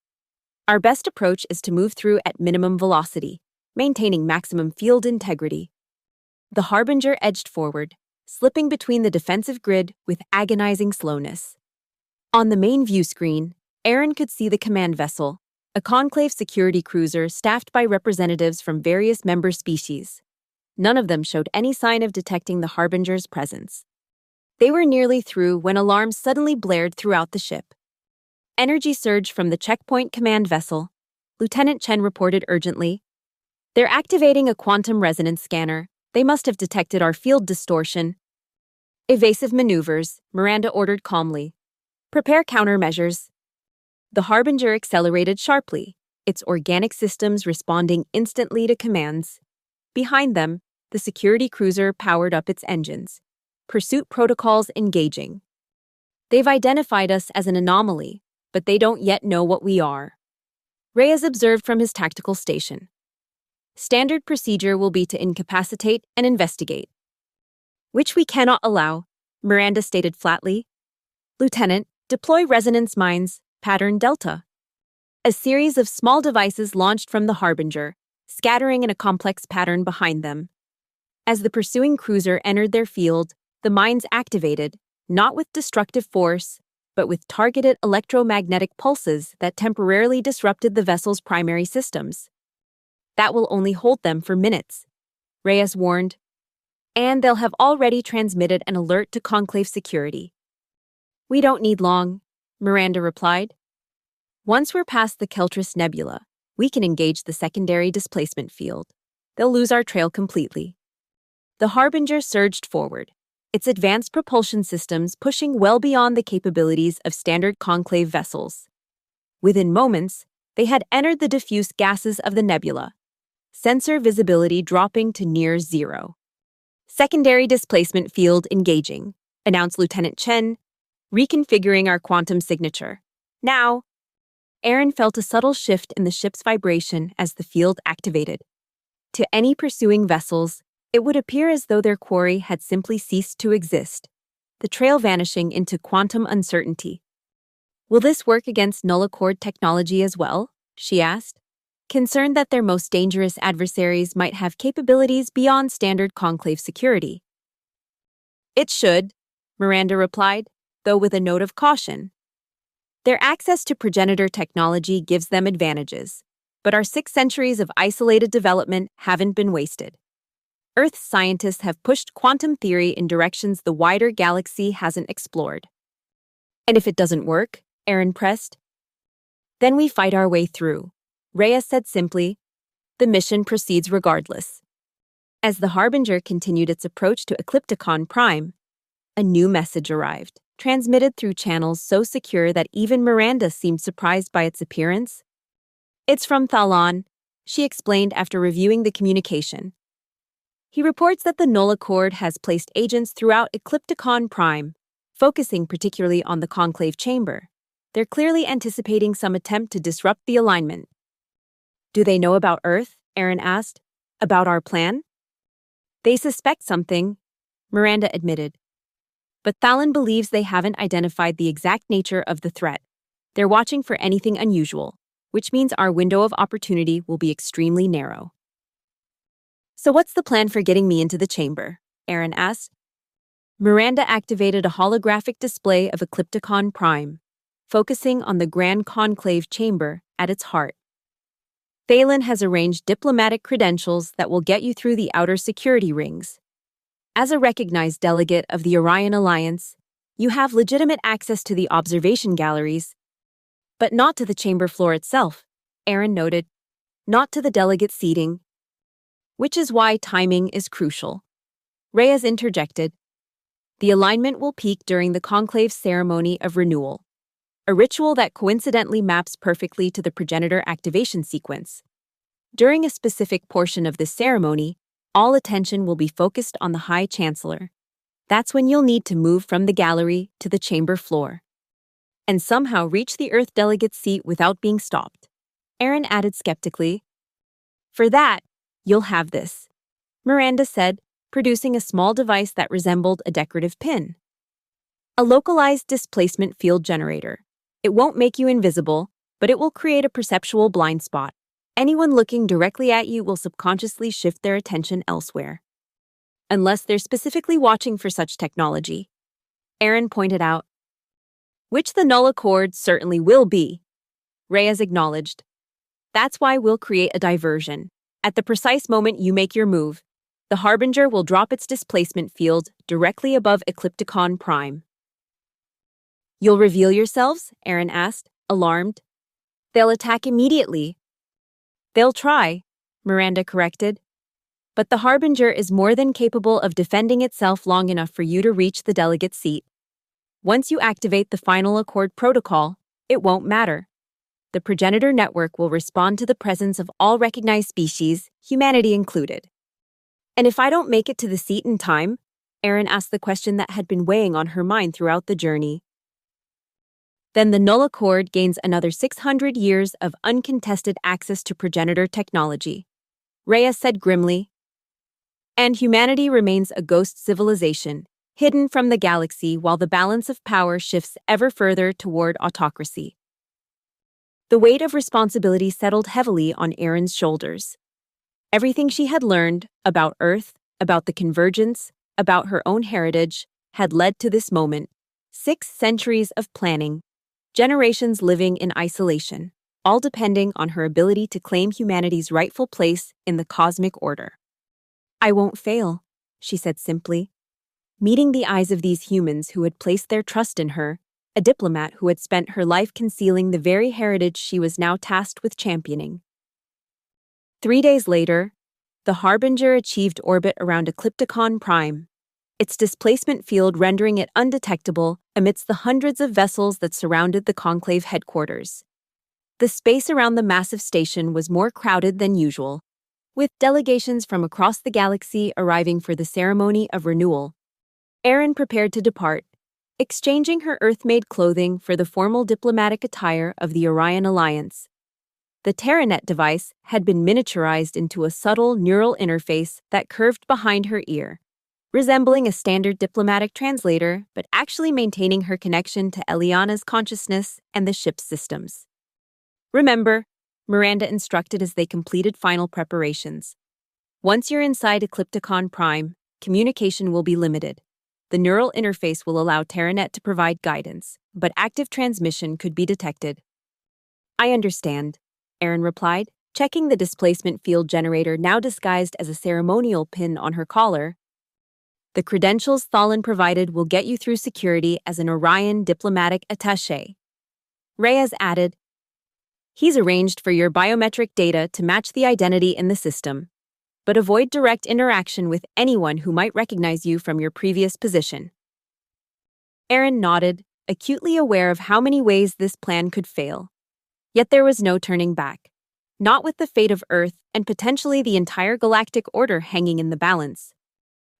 Our best approach is to move through at minimum velocity, maintaining maximum field integrity. The Harbinger edged forward, slipping between the defensive grid with agonizing slowness. On the main view screen, Aaron could see the command vessel, a conclave security cruiser staffed by representatives from various member species. None of them showed any sign of detecting the Harbinger's presence. They were nearly through when alarms suddenly blared throughout the ship. Energy surge from the checkpoint command vessel, Lieutenant Chen reported urgently. They're activating a quantum resonance scanner. They must have detected our field distortion. Evasive maneuvers, Miranda ordered calmly. Prepare countermeasures. The Harbinger accelerated sharply, its organic systems responding instantly to commands. Behind them, the security cruiser powered up its engines. Pursuit protocols engaging. They've identified us as an anomaly, but they don't yet know what we are. Reyes observed from his tactical station. Standard procedure will be to incapacitate and investigate. Which we cannot allow, Miranda stated flatly. Lieutenant, deploy resonance mines, pattern Delta. A series of small devices launched from the Harbinger, scattering in a complex pattern behind them. As the pursuing cruiser entered their field, the mines activated, not with destructive force, but with targeted electromagnetic pulses that temporarily disrupted the vessel's primary systems. That will only hold them for minutes, Reyes warned. And they'll have already transmitted an alert to conclave security. We don't need long, Miranda replied. Once we're past the Keltris Nebula, we can engage the secondary displacement field. They'll lose our trail completely. The Harbinger surged forward, its advanced propulsion systems pushing well beyond the capabilities of standard conclave vessels. Within moments, they had entered the diffuse gases of the nebula, sensor visibility dropping to near zero. Secondary displacement field engaging, announced Lieutenant Chen, reconfiguring our quantum signature. Now, Aaron felt a subtle shift in the ship's vibration as the field activated. To any pursuing vessels, it would appear as though their quarry had simply ceased to exist, the trail vanishing into quantum uncertainty. Will this work against null accord technology as well? She asked, concerned that their most dangerous adversaries might have capabilities beyond standard conclave security. It should, Miranda replied, though with a note of caution. Their access to progenitor technology gives them advantages, but our 6 centuries of isolated development haven't been wasted. Earth's scientists have pushed quantum theory in directions the wider galaxy hasn't explored. And if it doesn't work, Aaron pressed, then we fight our way through, Reyes said simply. The mission proceeds regardless. As the Harbinger continued its approach to Eclipticon Prime, a new message arrived, transmitted through channels so secure that even Miranda seemed surprised by its appearance. It's from Thalan, she explained after reviewing the communication. He reports that the Null Accord has placed agents throughout Eclipticon Prime, focusing particularly on the conclave chamber. They're clearly anticipating some attempt to disrupt the alignment. Do they know about Earth? Aaron asked. About our plan? They suspect something, Miranda admitted. But Thalen believes they haven't identified the exact nature of the threat. They're watching for anything unusual, which means our window of opportunity will be extremely narrow. So what's the plan for getting me into the chamber? Aaron asked. Miranda activated a holographic display of Eclipticon Prime, focusing on the Grand Conclave chamber at its heart. Thalen has arranged diplomatic credentials that will get you through the outer security rings. As a recognized delegate of the Orion Alliance, you have legitimate access to the observation galleries, but not to the chamber floor itself, Aaron noted, not to the delegate seating, which is why timing is crucial. Reyes interjected. The alignment will peak during the conclave ceremony of renewal, a ritual that coincidentally maps perfectly to the progenitor activation sequence. During a specific portion of this ceremony, all attention will be focused on the High Chancellor. That's when you'll need to move from the gallery to the chamber floor and somehow reach the Earth delegate's seat without being stopped. Aaron added skeptically. For that, you'll have this, Miranda said, producing a small device that resembled a decorative pin. A localized displacement field generator. It won't make you invisible, but it will create a perceptual blind spot. Anyone looking directly at you will subconsciously shift their attention elsewhere. Unless they're specifically watching for such technology, Aaron pointed out. Which the null accord certainly will be, Reyes acknowledged. That's why we'll create a diversion. At the precise moment you make your move, the Harbinger will drop its displacement field directly above Eclipticon Prime. You'll reveal yourselves? Aaron asked, alarmed. They'll attack immediately. They'll try, Miranda corrected. But the Harbinger is more than capable of defending itself long enough for you to reach the delegate seat. Once you activate the final accord protocol, it won't matter. The progenitor network will respond to the presence of all recognized species, humanity included. And if I don't make it to the seat in time? Aaron asked the question that had been weighing on her mind throughout the journey. Then the null accord gains another 600 years of uncontested access to progenitor technology, Reyes said grimly. And humanity remains a ghost civilization, hidden from the galaxy while the balance of power shifts ever further toward autocracy. The weight of responsibility settled heavily on Aaron's shoulders. Everything she had learned about Earth, about the convergence, about her own heritage, had led to this moment. 6 centuries of planning, generations living in isolation, all depending on her ability to claim humanity's rightful place in the cosmic order. I won't fail, she said simply. Meeting the eyes of these humans who had placed their trust in her, a diplomat who had spent her life concealing the very heritage she was now tasked with championing. 3 days later, the Harbinger achieved orbit around Eclipticon Prime, its displacement field rendering it undetectable amidst the hundreds of vessels that surrounded the Conclave headquarters. The space around the massive station was more crowded than usual, with delegations from across the galaxy arriving for the ceremony of renewal. Aaron prepared to depart, exchanging her Earth-made clothing for the formal diplomatic attire of the Orion Alliance. The Terranet device had been miniaturized into a subtle neural interface that curved behind her ear, resembling a standard diplomatic translator but actually maintaining her connection to Eliana's consciousness and the ship's systems. Remember, Miranda instructed as they completed final preparations. Once you're inside Eclipticon Prime, communication will be limited. The neural interface will allow Terranet to provide guidance, but active transmission could be detected. I understand, Aaron replied, checking the displacement field generator now disguised as a ceremonial pin on her collar. The credentials Thalen provided will get you through security as an Orion diplomatic attaché. Reyes added, He's arranged for your biometric data to match the identity in the system, but avoid direct interaction with anyone who might recognize you from your previous position. Aaron nodded, acutely aware of how many ways this plan could fail. Yet there was no turning back. Not with the fate of Earth and potentially the entire galactic order hanging in the balance.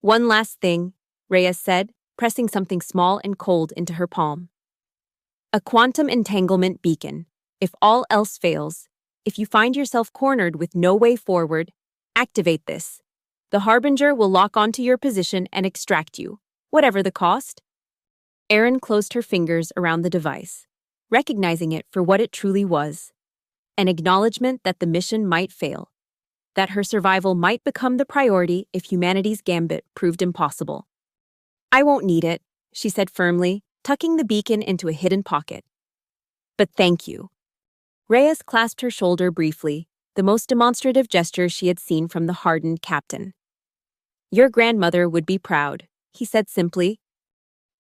One last thing, Reyes said, pressing something small and cold into her palm. A quantum entanglement beacon. If all else fails, if you find yourself cornered with no way forward, activate this. The Harbinger will lock onto your position and extract you, whatever the cost. Erin closed her fingers around the device, recognizing it for what it truly was. An acknowledgement that the mission might fail, that her survival might become the priority if humanity's gambit proved impossible. I won't need it, she said firmly, tucking the beacon into a hidden pocket. But thank you. Reyes clasped her shoulder briefly, the most demonstrative gesture she had seen from the hardened captain. Your grandmother would be proud, he said simply.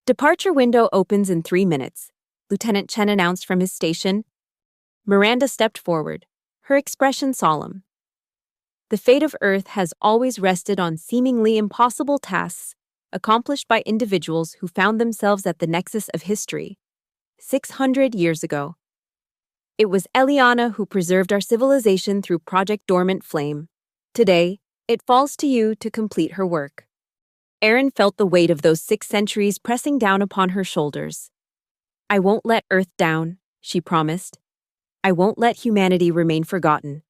Departure window opens in 3 minutes, Lieutenant Chen announced from his station. Miranda stepped forward, her expression solemn. The fate of Earth has always rested on seemingly impossible tasks accomplished by individuals who found themselves at the nexus of history. 600 years ago. It was Eliana who preserved our civilization through Project Dormant Flame. Today, it falls to you to complete her work. Erin felt the weight of those 6 centuries pressing down upon her shoulders. I won't let Earth down, she promised. I won't let humanity remain forgotten.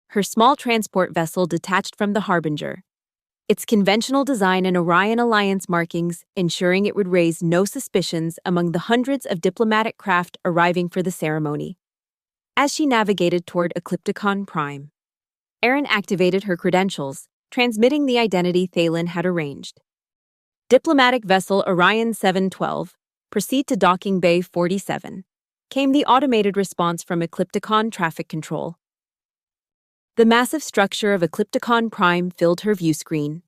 Her small transport vessel detached from the Harbinger, its conventional design and Orion Alliance markings ensuring it would raise no suspicions among the hundreds of diplomatic craft arriving for the ceremony. As she navigated toward Eclipticon Prime, Erin activated her credentials, transmitting the identity Thalen had arranged. Diplomatic vessel Orion 712, proceed to docking bay 47, came the automated response from Eclipticon Traffic Control. The massive structure of Eclipticon Prime filled her view screen,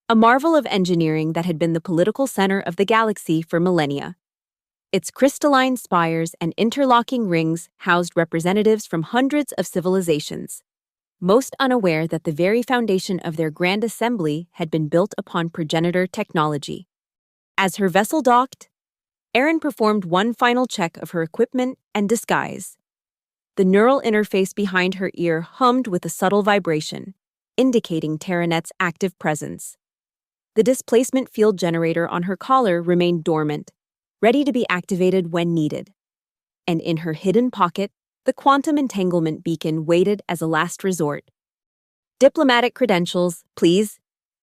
a marvel of engineering that had been the political center of the galaxy for millennia. Its crystalline spires and interlocking rings housed representatives from hundreds of civilizations, most unaware that the very foundation of their grand assembly had been built upon progenitor technology. As her vessel docked, Erin performed one final check of her equipment and disguise. The neural interface behind her ear hummed with a subtle vibration, indicating Terranet's active presence. The displacement field generator on her collar remained dormant, ready to be activated when needed. And in her hidden pocket, the quantum entanglement beacon waited as a last resort. Diplomatic credentials, please,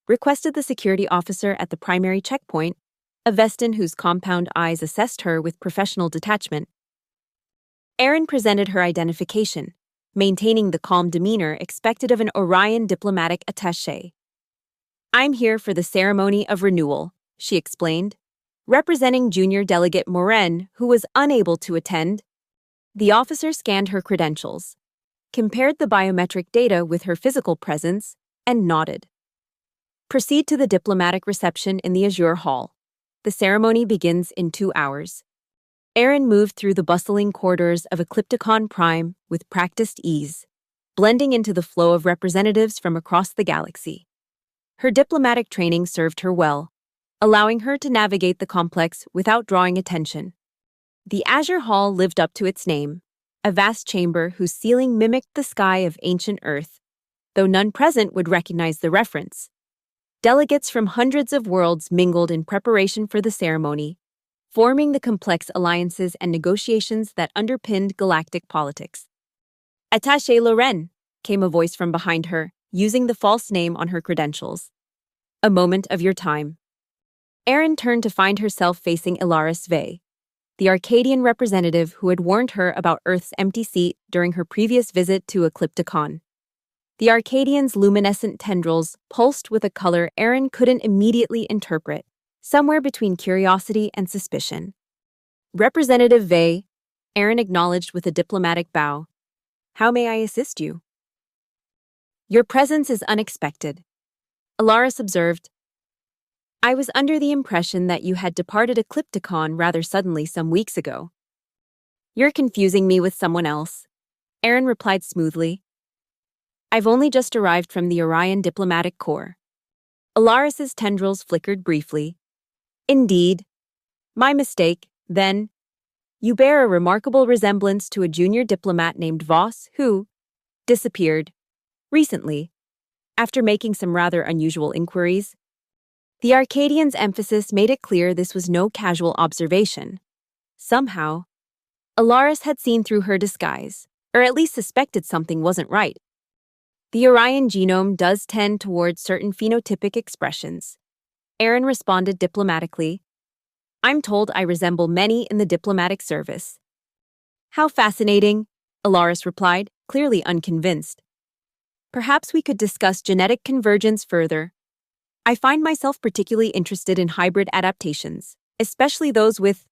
requested the security officer at the primary checkpoint, a Vestin whose compound eyes assessed her with professional detachment. Erin presented her identification, maintaining the calm demeanor expected of an Orion diplomatic attaché. I'm here for the ceremony of renewal, she explained, representing Junior Delegate Moren, who was unable to attend. The officer scanned her credentials, compared the biometric data with her physical presence, and nodded. Proceed to the diplomatic reception in the Azure Hall. The ceremony begins in 2 hours. Erin moved through the bustling corridors of Eclipticon Prime with practiced ease, blending into the flow of representatives from across the galaxy. Her diplomatic training served her well, allowing her to navigate the complex without drawing attention. The Azure Hall lived up to its name, a vast chamber whose ceiling mimicked the sky of ancient Earth, though none present would recognize the reference. Delegates from hundreds of worlds mingled in preparation for the ceremony, forming the complex alliances and negotiations that underpinned galactic politics. Attaché Loren, came a voice from behind her, using the false name on her credentials. A moment of your time. Erin turned to find herself facing Ilaris Vey, the Arcadian representative who had warned her about Earth's empty seat during her previous visit to Eclipticon. The Arcadian's luminescent tendrils pulsed with a color Erin couldn't immediately interpret, somewhere between curiosity and suspicion. Representative Vey, Erin acknowledged with a diplomatic bow. How may I assist you? Your presence is unexpected, Ilaris observed. I was under the impression that you had departed Eclipticon rather suddenly some weeks ago. You're confusing me with someone else, Erin replied smoothly. I've only just arrived from the Orion Diplomatic Corps. Ilaris's tendrils flickered briefly. Indeed. My mistake, then. You bear a remarkable resemblance to a junior diplomat named Voss who disappeared recently, after making some rather unusual inquiries. The Arcadian's emphasis made it clear this was no casual observation. Somehow, Alaris had seen through her disguise, or at least suspected something wasn't right. The Orion genome does tend towards certain phenotypic expressions. Aaron responded diplomatically. I'm told I resemble many in the diplomatic service. How fascinating, Alaris replied, clearly unconvinced. Perhaps we could discuss genetic convergence further. I find myself particularly interested in hybrid adaptations, especially those with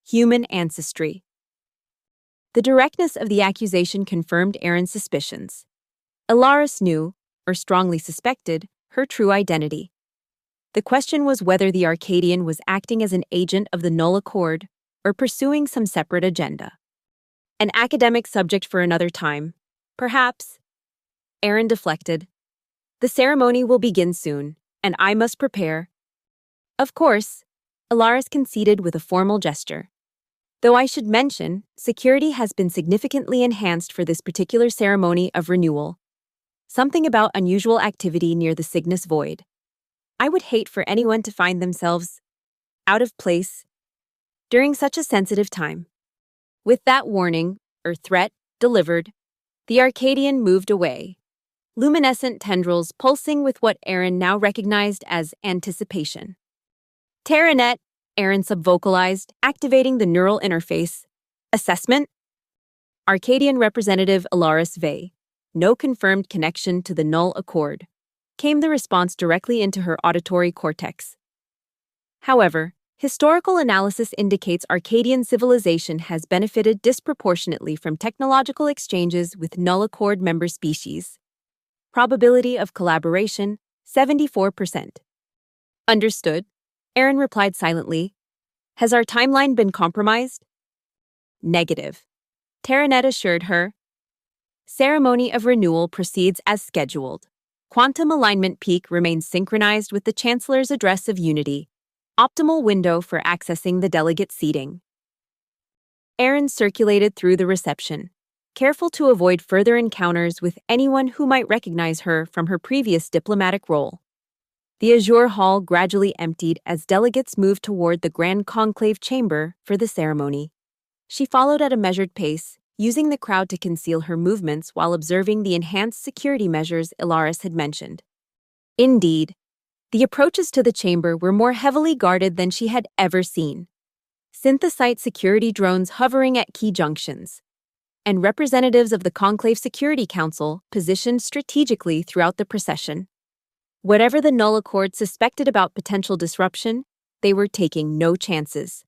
human ancestry. The directness of the accusation confirmed Aaron's suspicions. Alaris knew, or strongly suspected, her true identity. The question was whether the Arcadian was acting as an agent of the Null Accord or pursuing some separate agenda. An academic subject for another time, perhaps. Aaron deflected. The ceremony will begin soon, and I must prepare. Of course, Alaris conceded with a formal gesture. Though I should mention, security has been significantly enhanced for this particular ceremony of renewal. Something about unusual activity near the Cygnus Void. I would hate for anyone to find themselves out of place during such a sensitive time. With that warning, or threat, delivered, the Arcadian moved away, luminescent tendrils pulsing with what Aaron now recognized as anticipation. Terranet, Aaron subvocalized, activating the neural interface. Assessment? Arcadian Representative Alaris Vey. No confirmed connection to the Null Accord. Came the response directly into her auditory cortex. However, historical analysis indicates Arcadian civilization has benefited disproportionately from technological exchanges with Null Accord member species. Probability of collaboration, 74%. Understood, Aaron replied silently. Has our timeline been compromised? Negative. Terranet assured her. Ceremony of renewal proceeds as scheduled. Quantum alignment peak remains synchronized with the Chancellor's Address of Unity. Optimal window for accessing the delegate seating. Aaron circulated through the reception, careful to avoid further encounters with anyone who might recognize her from her previous diplomatic role. The Azure Hall gradually emptied as delegates moved toward the Grand Conclave chamber for the ceremony. She followed at a measured pace, using the crowd to conceal her movements while observing the enhanced security measures Alaris had mentioned. Indeed, the approaches to the chamber were more heavily guarded than she had ever seen. Synthesite security drones hovering at key junctions, and representatives of the Conclave Security Council positioned strategically throughout the procession. Whatever the Null Accord suspected about potential disruption, they were taking no chances.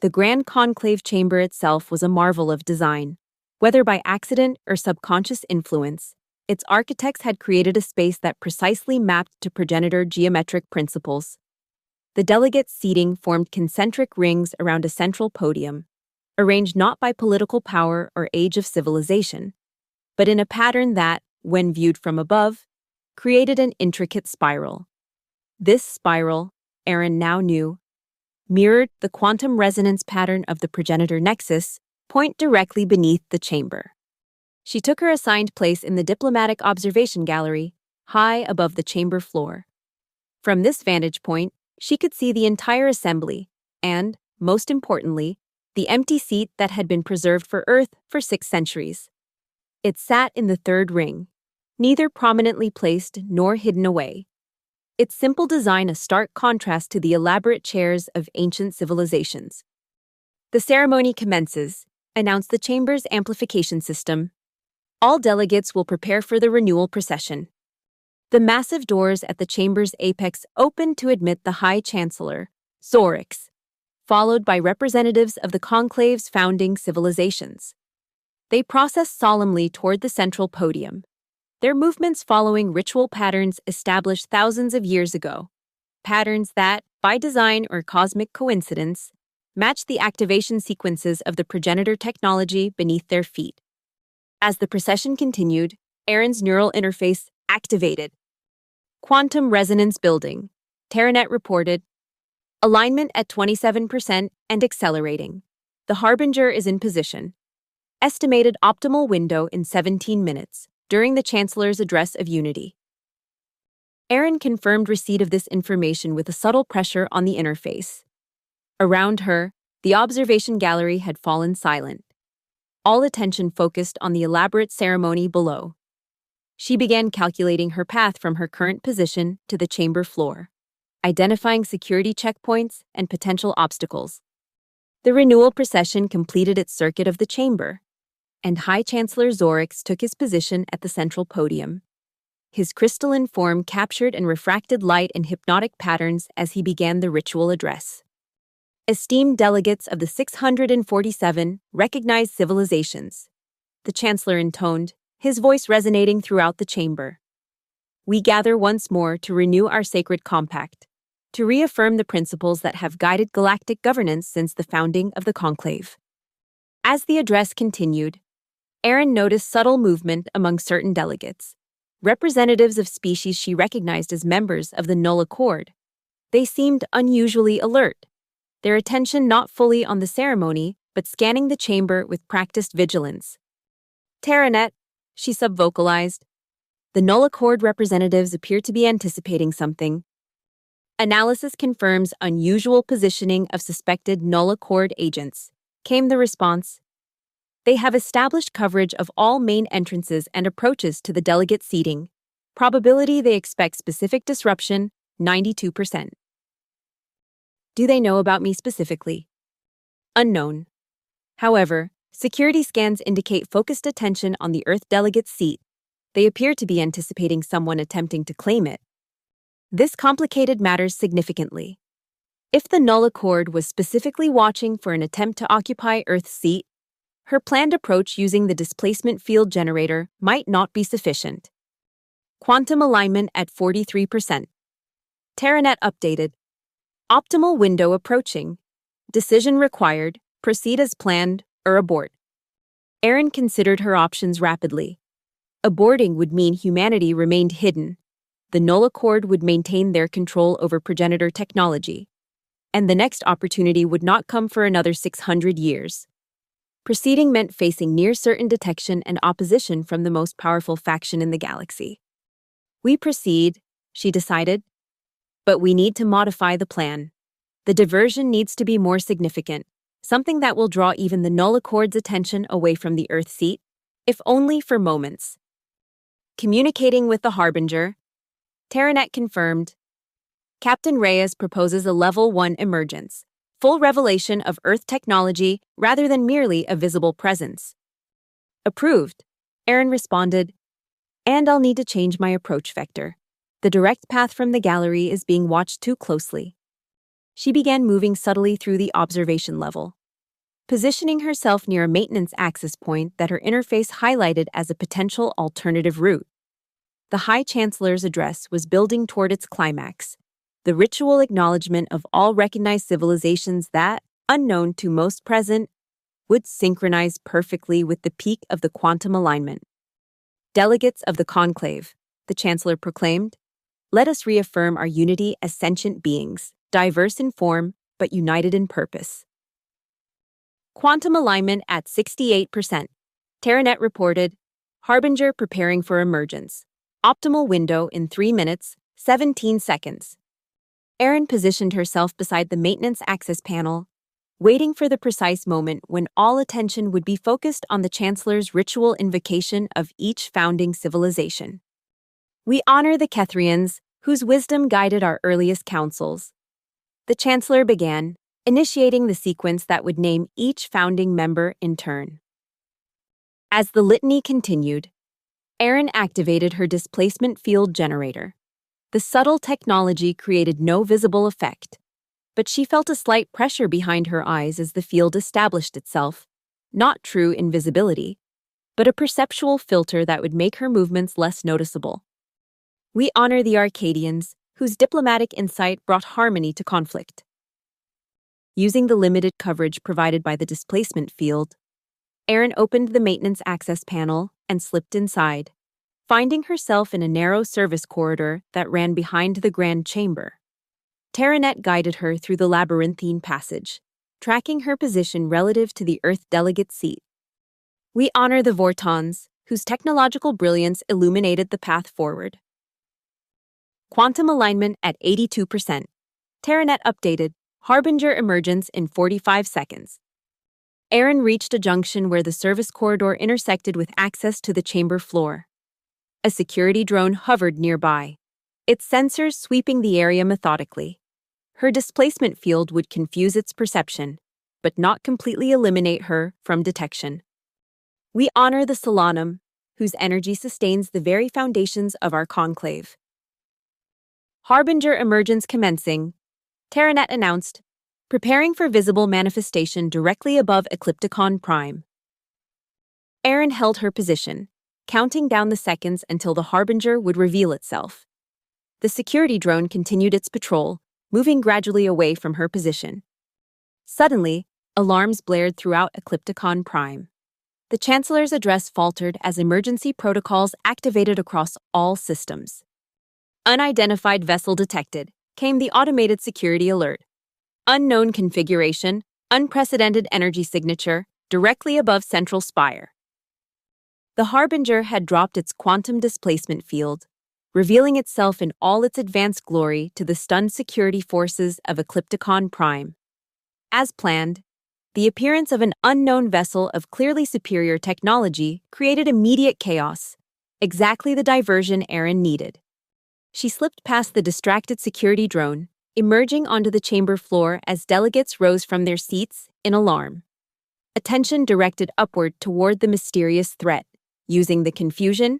The Grand Conclave chamber itself was a marvel of design. Whether by accident or subconscious influence, its architects had created a space that precisely mapped to progenitor geometric principles. The delegates' seating formed concentric rings around a central podium, arranged not by political power or age of civilization, but in a pattern that, when viewed from above, created an intricate spiral. This spiral, Aaron now knew, mirrored the quantum resonance pattern of the progenitor nexus, point directly beneath the chamber. She took her assigned place in the diplomatic observation gallery, high above the chamber floor. From this vantage point, she could see the entire assembly and, most importantly, the empty seat that had been preserved for Earth for 6 centuries. It sat in the third ring, neither prominently placed nor hidden away. Its simple design a stark contrast to the elaborate chairs of ancient civilizations. The ceremony commences, announced the chamber's amplification system. All delegates will prepare for the renewal procession. The massive doors at the chamber's apex opened to admit the High Chancellor, Zorix, followed by representatives of the Conclave's founding civilizations. They processed solemnly toward the central podium, their movements following ritual patterns established thousands of years ago, patterns that, by design or cosmic coincidence, matched the activation sequences of the progenitor technology beneath their feet. As the procession continued, Aaron's neural interface activated. Quantum resonance building, Terranet reported. Alignment at 27% and accelerating. The Harbinger is in position. Estimated optimal window in 17 minutes. During the Chancellor's Address of Unity. Erin confirmed receipt of this information with a subtle pressure on the interface. Around her, the observation gallery had fallen silent, all attention focused on the elaborate ceremony below. She began calculating her path from her current position to the chamber floor, identifying security checkpoints and potential obstacles. The renewal procession completed its circuit of the chamber, and High Chancellor Zorix took his position at the central podium. His crystalline form captured and refracted light in hypnotic patterns as he began the ritual address. Esteemed delegates of the 647 recognized civilizations, the Chancellor intoned, his voice resonating throughout the chamber. We gather once more to renew our sacred compact, to reaffirm the principles that have guided galactic governance since the founding of the Conclave. As the address continued, Erin noticed subtle movement among certain delegates, representatives of species she recognized as members of the Null Accord. They seemed unusually alert, their attention not fully on the ceremony, but scanning the chamber with practiced vigilance. Terranet, she subvocalized. The Null Accord representatives appear to be anticipating something. Analysis confirms unusual positioning of suspected Null Accord agents, came the response. They have established coverage of all main entrances and approaches to the delegate seating. Probability they expect specific disruption, 92%. Do they know about me specifically? Unknown. However, security scans indicate focused attention on the Earth delegate's seat. They appear to be anticipating someone attempting to claim it. This complicated matters significantly. If the Null Accord was specifically watching for an attempt to occupy Earth's seat, her planned approach using the displacement field generator might not be sufficient. Quantum alignment at 43%. Terranet updated. Optimal window approaching. Decision required, proceed as planned, or abort. Erin considered her options rapidly. Aborting would mean humanity remained hidden. The Null Accord would maintain their control over progenitor technology. And the next opportunity would not come for another 600 years. Proceeding meant facing near-certain detection and opposition from the most powerful faction in the galaxy. We proceed, she decided. But we need to modify the plan. The diversion needs to be more significant, something that will draw even the Null Accord's attention away from the Earth seat, if only for moments. Communicating with the Harbinger, Terranet confirmed. Captain Reyes proposes a Level 1 emergence, full revelation of Earth technology rather than merely a visible presence. Approved, Erin responded. And I'll need to change my approach vector. The direct path from the gallery is being watched too closely. She began moving subtly through the observation level, positioning herself near a maintenance access point that her interface highlighted as a potential alternative route. The High Chancellor's address was building toward its climax, the ritual acknowledgement of all recognized civilizations that, unknown to most present, would synchronize perfectly with the peak of the quantum alignment. Delegates of the Conclave, the Chancellor proclaimed, let us reaffirm our unity as sentient beings, diverse in form, but united in purpose. Quantum alignment at 68%. Terranet reported, Harbinger preparing for emergence. Optimal window in 3 minutes, 17 seconds. Erin positioned herself beside the maintenance access panel, waiting for the precise moment when all attention would be focused on the Chancellor's ritual invocation of each founding civilization. We honor the Kethrians, whose wisdom guided our earliest councils. The Chancellor began, initiating the sequence that would name each founding member in turn. As the litany continued, Erin activated her displacement field generator. The subtle technology created no visible effect, but she felt a slight pressure behind her eyes as the field established itself, not true invisibility, but a perceptual filter that would make her movements less noticeable. We honor the Arcadians, whose diplomatic insight brought harmony to conflict. Using the limited coverage provided by the displacement field, Erin opened the maintenance access panel and slipped inside, finding herself in a narrow service corridor that ran behind the grand chamber. Terranet guided her through the labyrinthine passage, tracking her position relative to the Earth delegate seat. We honor the Vortons, whose technological brilliance illuminated the path forward. Quantum alignment at 82%. Terranet updated. Harbinger emergence in 45 seconds. Aaron reached a junction where the service corridor intersected with access to the chamber floor. A security drone hovered nearby, its sensors sweeping the area methodically. Her displacement field would confuse its perception, but not completely eliminate her from detection. We honor the Solanum, whose energy sustains the very foundations of our conclave. Harbinger emergence commencing, Terranet announced, preparing for visible manifestation directly above Eclipticon Prime. Aaron held her position, counting down the seconds until the Harbinger would reveal itself. The security drone continued its patrol, moving gradually away from her position. Suddenly, alarms blared throughout Eclipticon Prime. The Chancellor's address faltered as emergency protocols activated across all systems. Unidentified vessel detected, came the automated security alert. Unknown configuration, unprecedented energy signature, directly above central spire. The Harbinger had dropped its quantum displacement field, revealing itself in all its advanced glory to the stunned security forces of Eclipticon Prime. As planned, the appearance of an unknown vessel of clearly superior technology created immediate chaos, exactly the diversion Aaron needed. She slipped past the distracted security drone, emerging onto the chamber floor as delegates rose from their seats in alarm. Attention directed upward toward the mysterious threat. Using the confusion,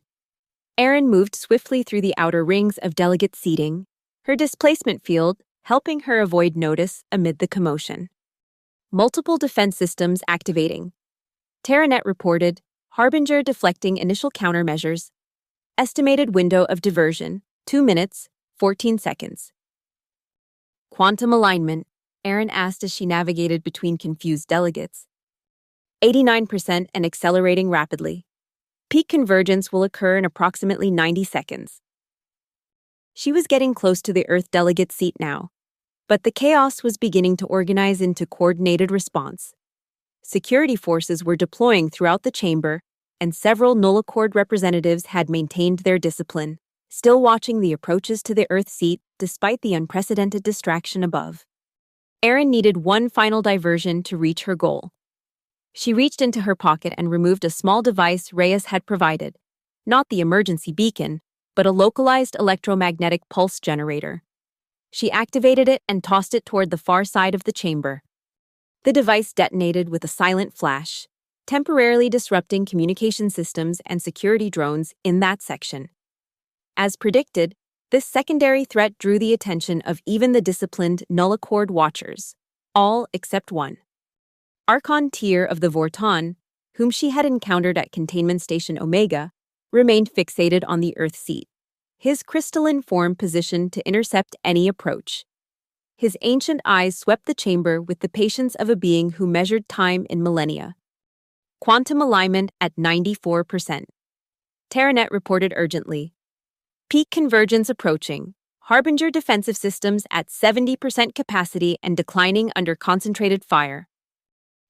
Aaron moved swiftly through the outer rings of delegate seating, her displacement field helping her avoid notice amid the commotion. Multiple defense systems activating. Terranet reported, Harbinger deflecting initial countermeasures. Estimated window of diversion, 2 minutes, 14 seconds. Quantum alignment, Aaron asked as she navigated between confused delegates. 89% and accelerating rapidly. Peak convergence will occur in approximately 90 seconds. She was getting close to the Earth delegate seat now, but the chaos was beginning to organize into coordinated response. Security forces were deploying throughout the chamber, and several null accord representatives had maintained their discipline, still watching the approaches to the Earth seat despite the unprecedented distraction above. Aaron needed one final diversion to reach her goal. She reached into her pocket and removed a small device Reyes had provided, not the emergency beacon, but a localized electromagnetic pulse generator. She activated it and tossed it toward the far side of the chamber. The device detonated with a silent flash, temporarily disrupting communication systems and security drones in that section. As predicted, this secondary threat drew the attention of even the disciplined null accord watchers, all except one. Archon Tyr of the Vorton, whom she had encountered at Containment Station Omega, remained fixated on the Earth seat, his crystalline form positioned to intercept any approach. His ancient eyes swept the chamber with the patience of a being who measured time in millennia. Quantum alignment at 94%. Terranet reported urgently. Peak convergence approaching. Harbinger defensive systems at 70% capacity and declining under concentrated fire.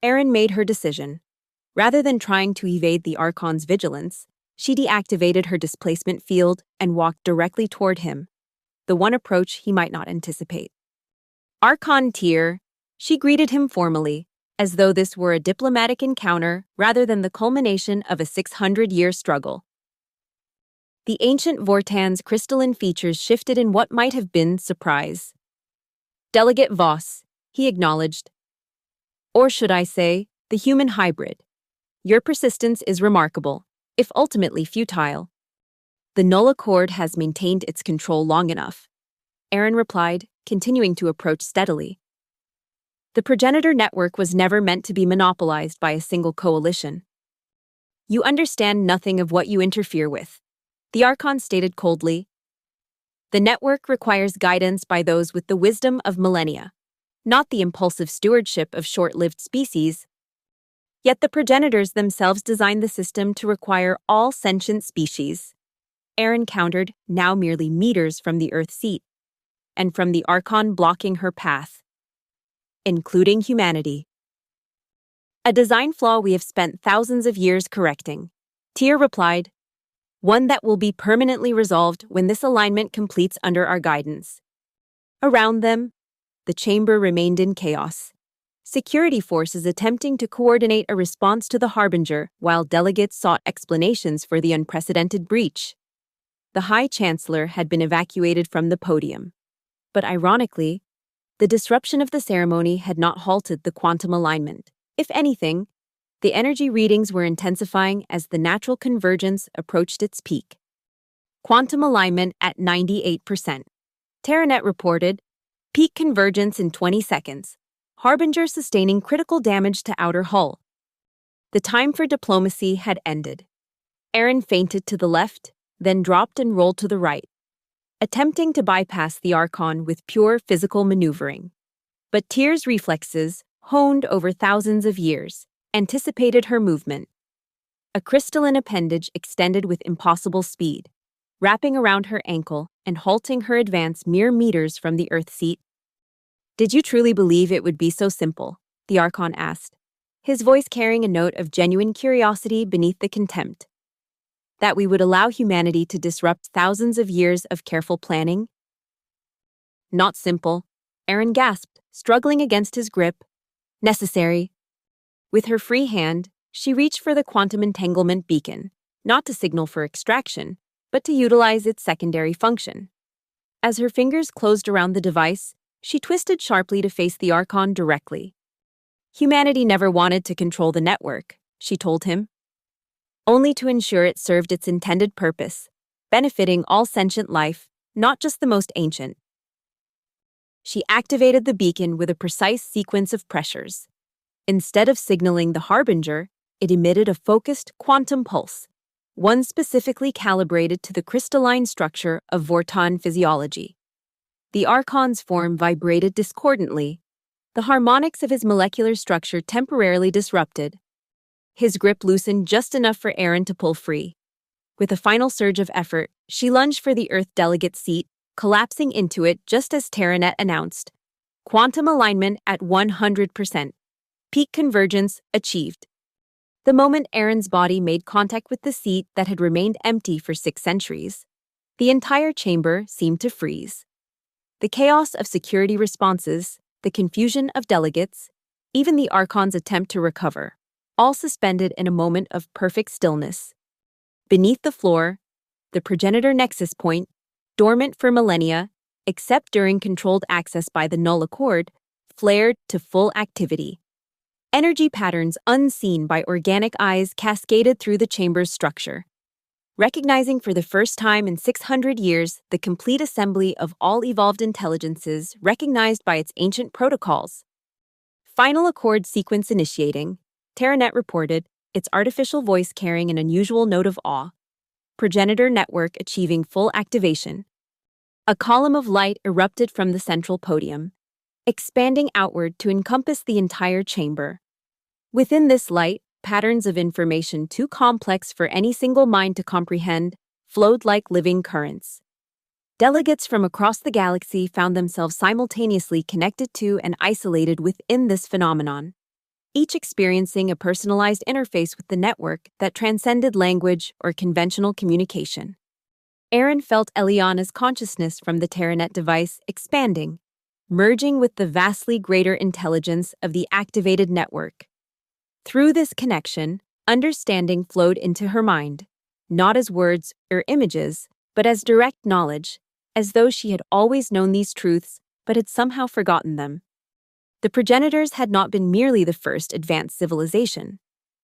Aaron made her decision. Rather than trying to evade the Archon's vigilance, she deactivated her displacement field and walked directly toward him, the one approach he might not anticipate. Archon Tyr, she greeted him formally, as though this were a diplomatic encounter rather than the culmination of a 600-year struggle. The ancient Vortan's crystalline features shifted in what might have been surprise. Delegate Voss, he acknowledged. Or should I say, the human hybrid. Your persistence is remarkable, if ultimately futile. The null accord has maintained its control long enough, Aaron replied, continuing to approach steadily. The progenitor network was never meant to be monopolized by a single coalition. You understand nothing of what you interfere with, the Archon stated coldly. The network requires guidance by those with the wisdom of millennia, not the impulsive stewardship of short-lived species. Yet the progenitors themselves designed the system to require all sentient species. Aaron countered, now merely meters from the Earth seat, and from the Archon blocking her path, including humanity. A design flaw we have spent thousands of years correcting, Tyr replied. one that will be permanently resolved when this alignment completes under our guidance. Around them, the chamber remained in chaos. Security forces attempting to coordinate a response to the Harbinger while delegates sought explanations for the unprecedented breach. The High Chancellor had been evacuated from the podium. But ironically, the disruption of the ceremony had not halted the quantum alignment. If anything, the energy readings were intensifying as the natural convergence approached its peak. Quantum alignment at 98%. Terranet reported, peak convergence in 20 seconds. Harbinger sustaining critical damage to outer hull. The time for diplomacy had ended. Aaron feinted to the left, then dropped and rolled to the right, attempting to bypass the Archon with pure physical maneuvering. But Tyr's reflexes, honed over thousands of years, anticipated her movement. A crystalline appendage extended with impossible speed, wrapping around her ankle and halting her advance mere meters from the Earth seat. "Did you truly believe it would be so simple?" the Archon asked, his voice carrying a note of genuine curiosity beneath the contempt. "That we would allow humanity to disrupt thousands of years of careful planning?" "Not simple," Aaron gasped, struggling against his grip. "Necessary." With her free hand, she reached for the quantum entanglement beacon, not to signal for extraction, but to utilize its secondary function. As her fingers closed around the device, she twisted sharply to face the Archon directly. "Humanity never wanted to control the network," she told him, "only to ensure it served its intended purpose, benefiting all sentient life, not just the most ancient." She activated the beacon with a precise sequence of pressures. Instead of signaling the Harbinger, it emitted a focused quantum pulse, one specifically calibrated to the crystalline structure of Vortan physiology. The Archon's form vibrated discordantly, the harmonics of his molecular structure temporarily disrupted. His grip loosened just enough for Aaron to pull free. With a final surge of effort, she lunged for the Earth delegate seat, collapsing into it just as Terranet announced, "Quantum alignment at 100%. Peak convergence achieved." The moment Aaron's body made contact with the seat that had remained empty for 6 centuries, the entire chamber seemed to freeze. The chaos of security responses, the confusion of delegates, even the Archon's attempt to recover, all suspended in a moment of perfect stillness. Beneath the floor, the progenitor nexus point, dormant for millennia, except during controlled access by the null accord, flared to full activity. Energy patterns unseen by organic eyes cascaded through the chamber's structure. Recognizing for the first time in 600 years the complete assembly of all evolved intelligences recognized by its ancient protocols. Final accord sequence initiating, Terranet reported, its artificial voice carrying an unusual note of awe. Progenitor network achieving full activation. A column of light erupted from the central podium, expanding outward to encompass the entire chamber. Within this light, patterns of information too complex for any single mind to comprehend flowed like living currents. Delegates from across the galaxy found themselves simultaneously connected to and isolated within this phenomenon, each experiencing a personalized interface with the network that transcended language or conventional communication. Aaron felt Eliana's consciousness from the Terranet device expanding, merging with the vastly greater intelligence of the activated network. Through this connection, understanding flowed into her mind, not as words or images, but as direct knowledge, as though she had always known these truths but had somehow forgotten them. The progenitors had not been merely the first advanced civilization.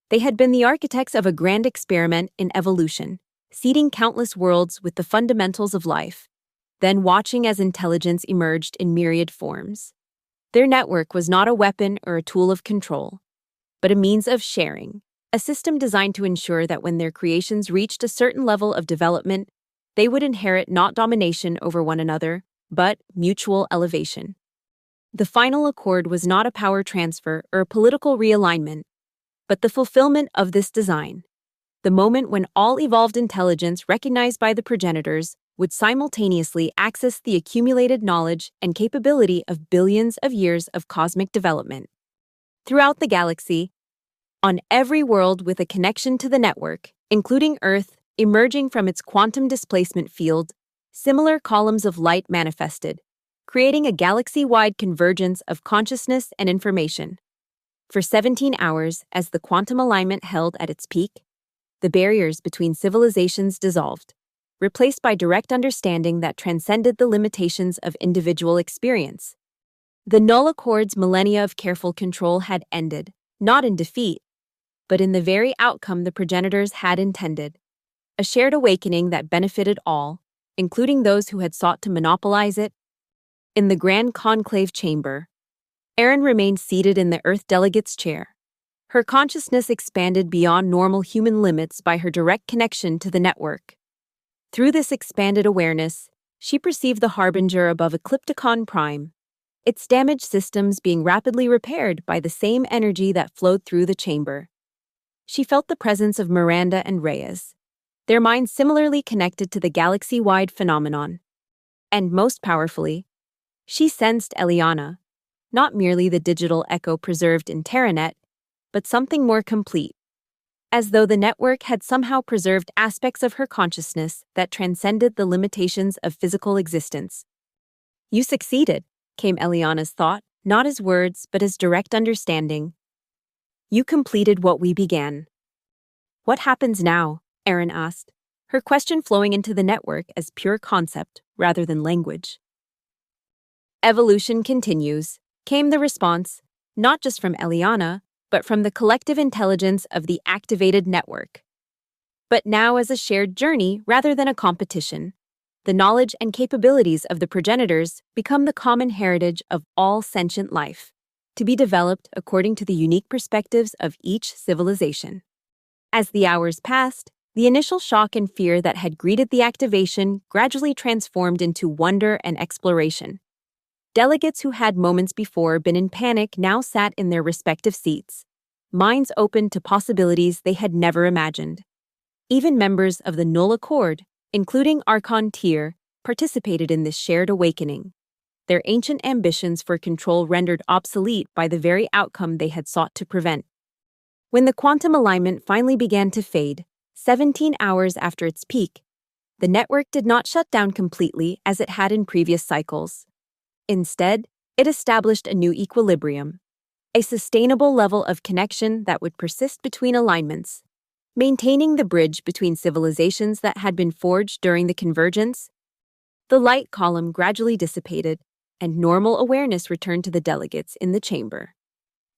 They had been the architects of a grand experiment in evolution, seeding countless worlds with the fundamentals of life, then watching as intelligence emerged in myriad forms. Their network was not a weapon or a tool of control, but a means of sharing, a system designed to ensure that when their creations reached a certain level of development, they would inherit not domination over one another, but mutual elevation. The final accord was not a power transfer or a political realignment, but the fulfillment of this design, the moment when all evolved intelligence recognized by the progenitors would simultaneously access the accumulated knowledge and capability of billions of years of cosmic development. Throughout the galaxy, on every world with a connection to the network, including Earth, Emerging from its quantum displacement field, similar columns of light manifested, creating a galaxy-wide convergence of consciousness and information. For 17 hours, as the quantum alignment held at its peak, the barriers between civilizations dissolved, replaced by direct understanding that transcended the limitations of individual experience. The Null Accord's millennia of careful control had ended, not in defeat, but in the very outcome the progenitors had intended, a shared awakening that benefited all, including those who had sought to monopolize it. In the Grand Conclave chamber, Erin remained seated in the Earth Delegate's chair. Her consciousness expanded beyond normal human limits by her direct connection to the network. Through this expanded awareness, she perceived the harbinger above Eclipticon Prime, its damaged systems being rapidly repaired by the same energy that flowed through the chamber. She felt the presence of Miranda and Reyes, their minds similarly connected to the galaxy-wide phenomenon. And most powerfully, she sensed Eliana, not merely the digital echo preserved in Terranet, but something more complete, as though the network had somehow preserved aspects of her consciousness that transcended the limitations of physical existence. "You succeeded," came Eliana's thought, not as words but as direct understanding. "You completed what we began." "What happens now?" Erin asked, her question flowing into the network as pure concept rather than language. "Evolution continues," came the response, not just from Eliana, but from the collective intelligence of the activated network. But now as a shared journey rather than a competition, the knowledge and capabilities of the progenitors become the common heritage of all sentient life, to be developed according to the unique perspectives of each civilization. As the hours passed, the initial shock and fear that had greeted the activation gradually transformed into wonder and exploration. Delegates who had moments before been in panic now sat in their respective seats, minds open to possibilities they had never imagined. Even members of the Null Accord, including Archon Tyr, participated in this shared awakening, their ancient ambitions for control rendered obsolete by the very outcome they had sought to prevent. When the quantum alignment finally began to fade, 17 hours after its peak, the network did not shut down completely as it had in previous cycles. Instead, it established a new equilibrium, a sustainable level of connection that would persist between alignments, maintaining the bridge between civilizations that had been forged during the convergence. The light column gradually dissipated, and normal awareness returned to the delegates in the chamber.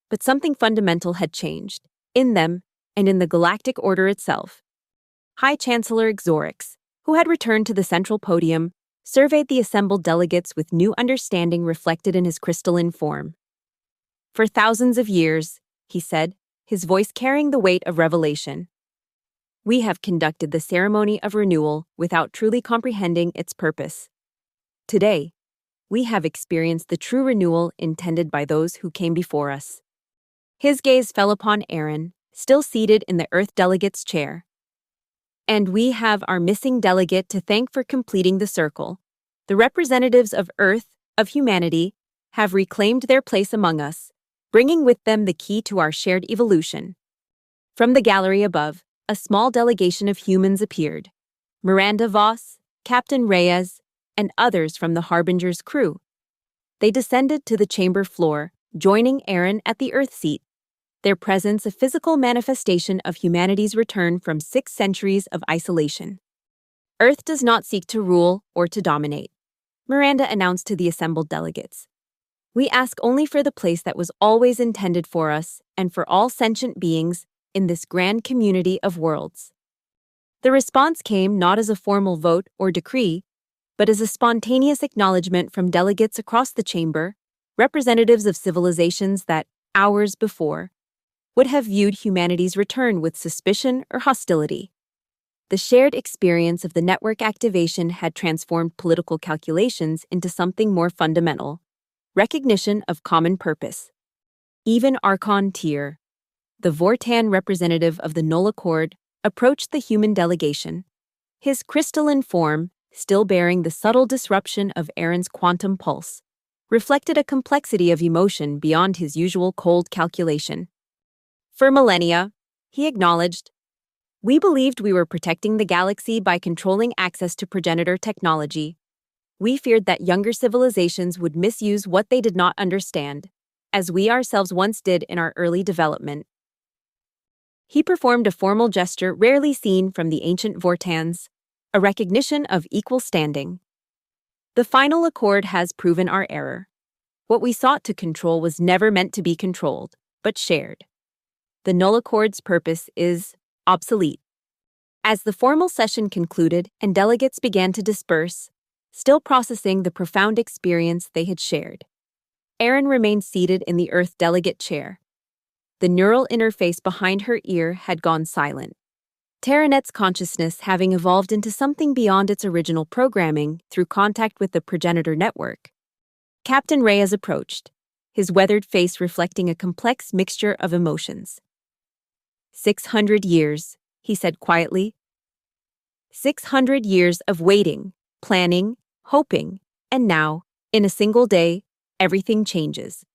But something fundamental had changed, in them and in the galactic order itself. High Chancellor Xorix, who had returned to the central podium, surveyed the assembled delegates with new understanding reflected in his crystalline form. "For thousands of years," he said, his voice carrying the weight of revelation, "we have conducted the ceremony of renewal without truly comprehending its purpose. Today, we have experienced the true renewal intended by those who came before us." His gaze fell upon Erin, still seated in the Earth Delegate's chair. "And we have our missing delegate to thank for completing the circle. The representatives of Earth, of humanity, have reclaimed their place among us, bringing with them the key to our shared evolution." From the gallery above, a small delegation of humans appeared. Miranda Voss, Captain Reyes, and others from the Harbinger's crew. They descended to the chamber floor, joining Erin at the Earth seat, their presence a physical manifestation of humanity's return from 6 centuries of isolation. "Earth does not seek to rule or to dominate," Miranda announced to the assembled delegates. "We ask only for the place that was always intended for us and for all sentient beings in this grand community of worlds." The response came not as a formal vote or decree, but as a spontaneous acknowledgement from delegates across the chamber, representatives of civilizations that, hours before, would have viewed humanity's return with suspicion or hostility. The shared experience of the network activation had transformed political calculations into something more fundamental: recognition of common purpose. Even Archon Tyr, the Vortan representative of the Null Accord, approached the human delegation, his crystalline form, still bearing the subtle disruption of Erin's quantum pulse, reflected a complexity of emotion beyond his usual cold calculation. "For millennia," he acknowledged, We believed we were protecting the galaxy by controlling access to progenitor technology. We feared that younger civilizations would misuse what they did not understand, as we ourselves once did in our early development. He performed a formal gesture rarely seen from the ancient Vortans, a recognition of equal standing. The final accord has proven our error. What we sought to control was never meant to be controlled, but shared. The null accord's purpose is obsolete. As the formal session concluded and delegates began to disperse, still processing the profound experience they had shared, Erin remained seated in the Earth delegate chair. The neural interface behind her ear had gone silent. Terranet's consciousness having evolved into something beyond its original programming through contact with the progenitor network. Captain Reyes approached, his weathered face reflecting a complex mixture of emotions. 600 years, he said quietly. 600 years of waiting, planning, hoping, and now, in a single day, everything changes.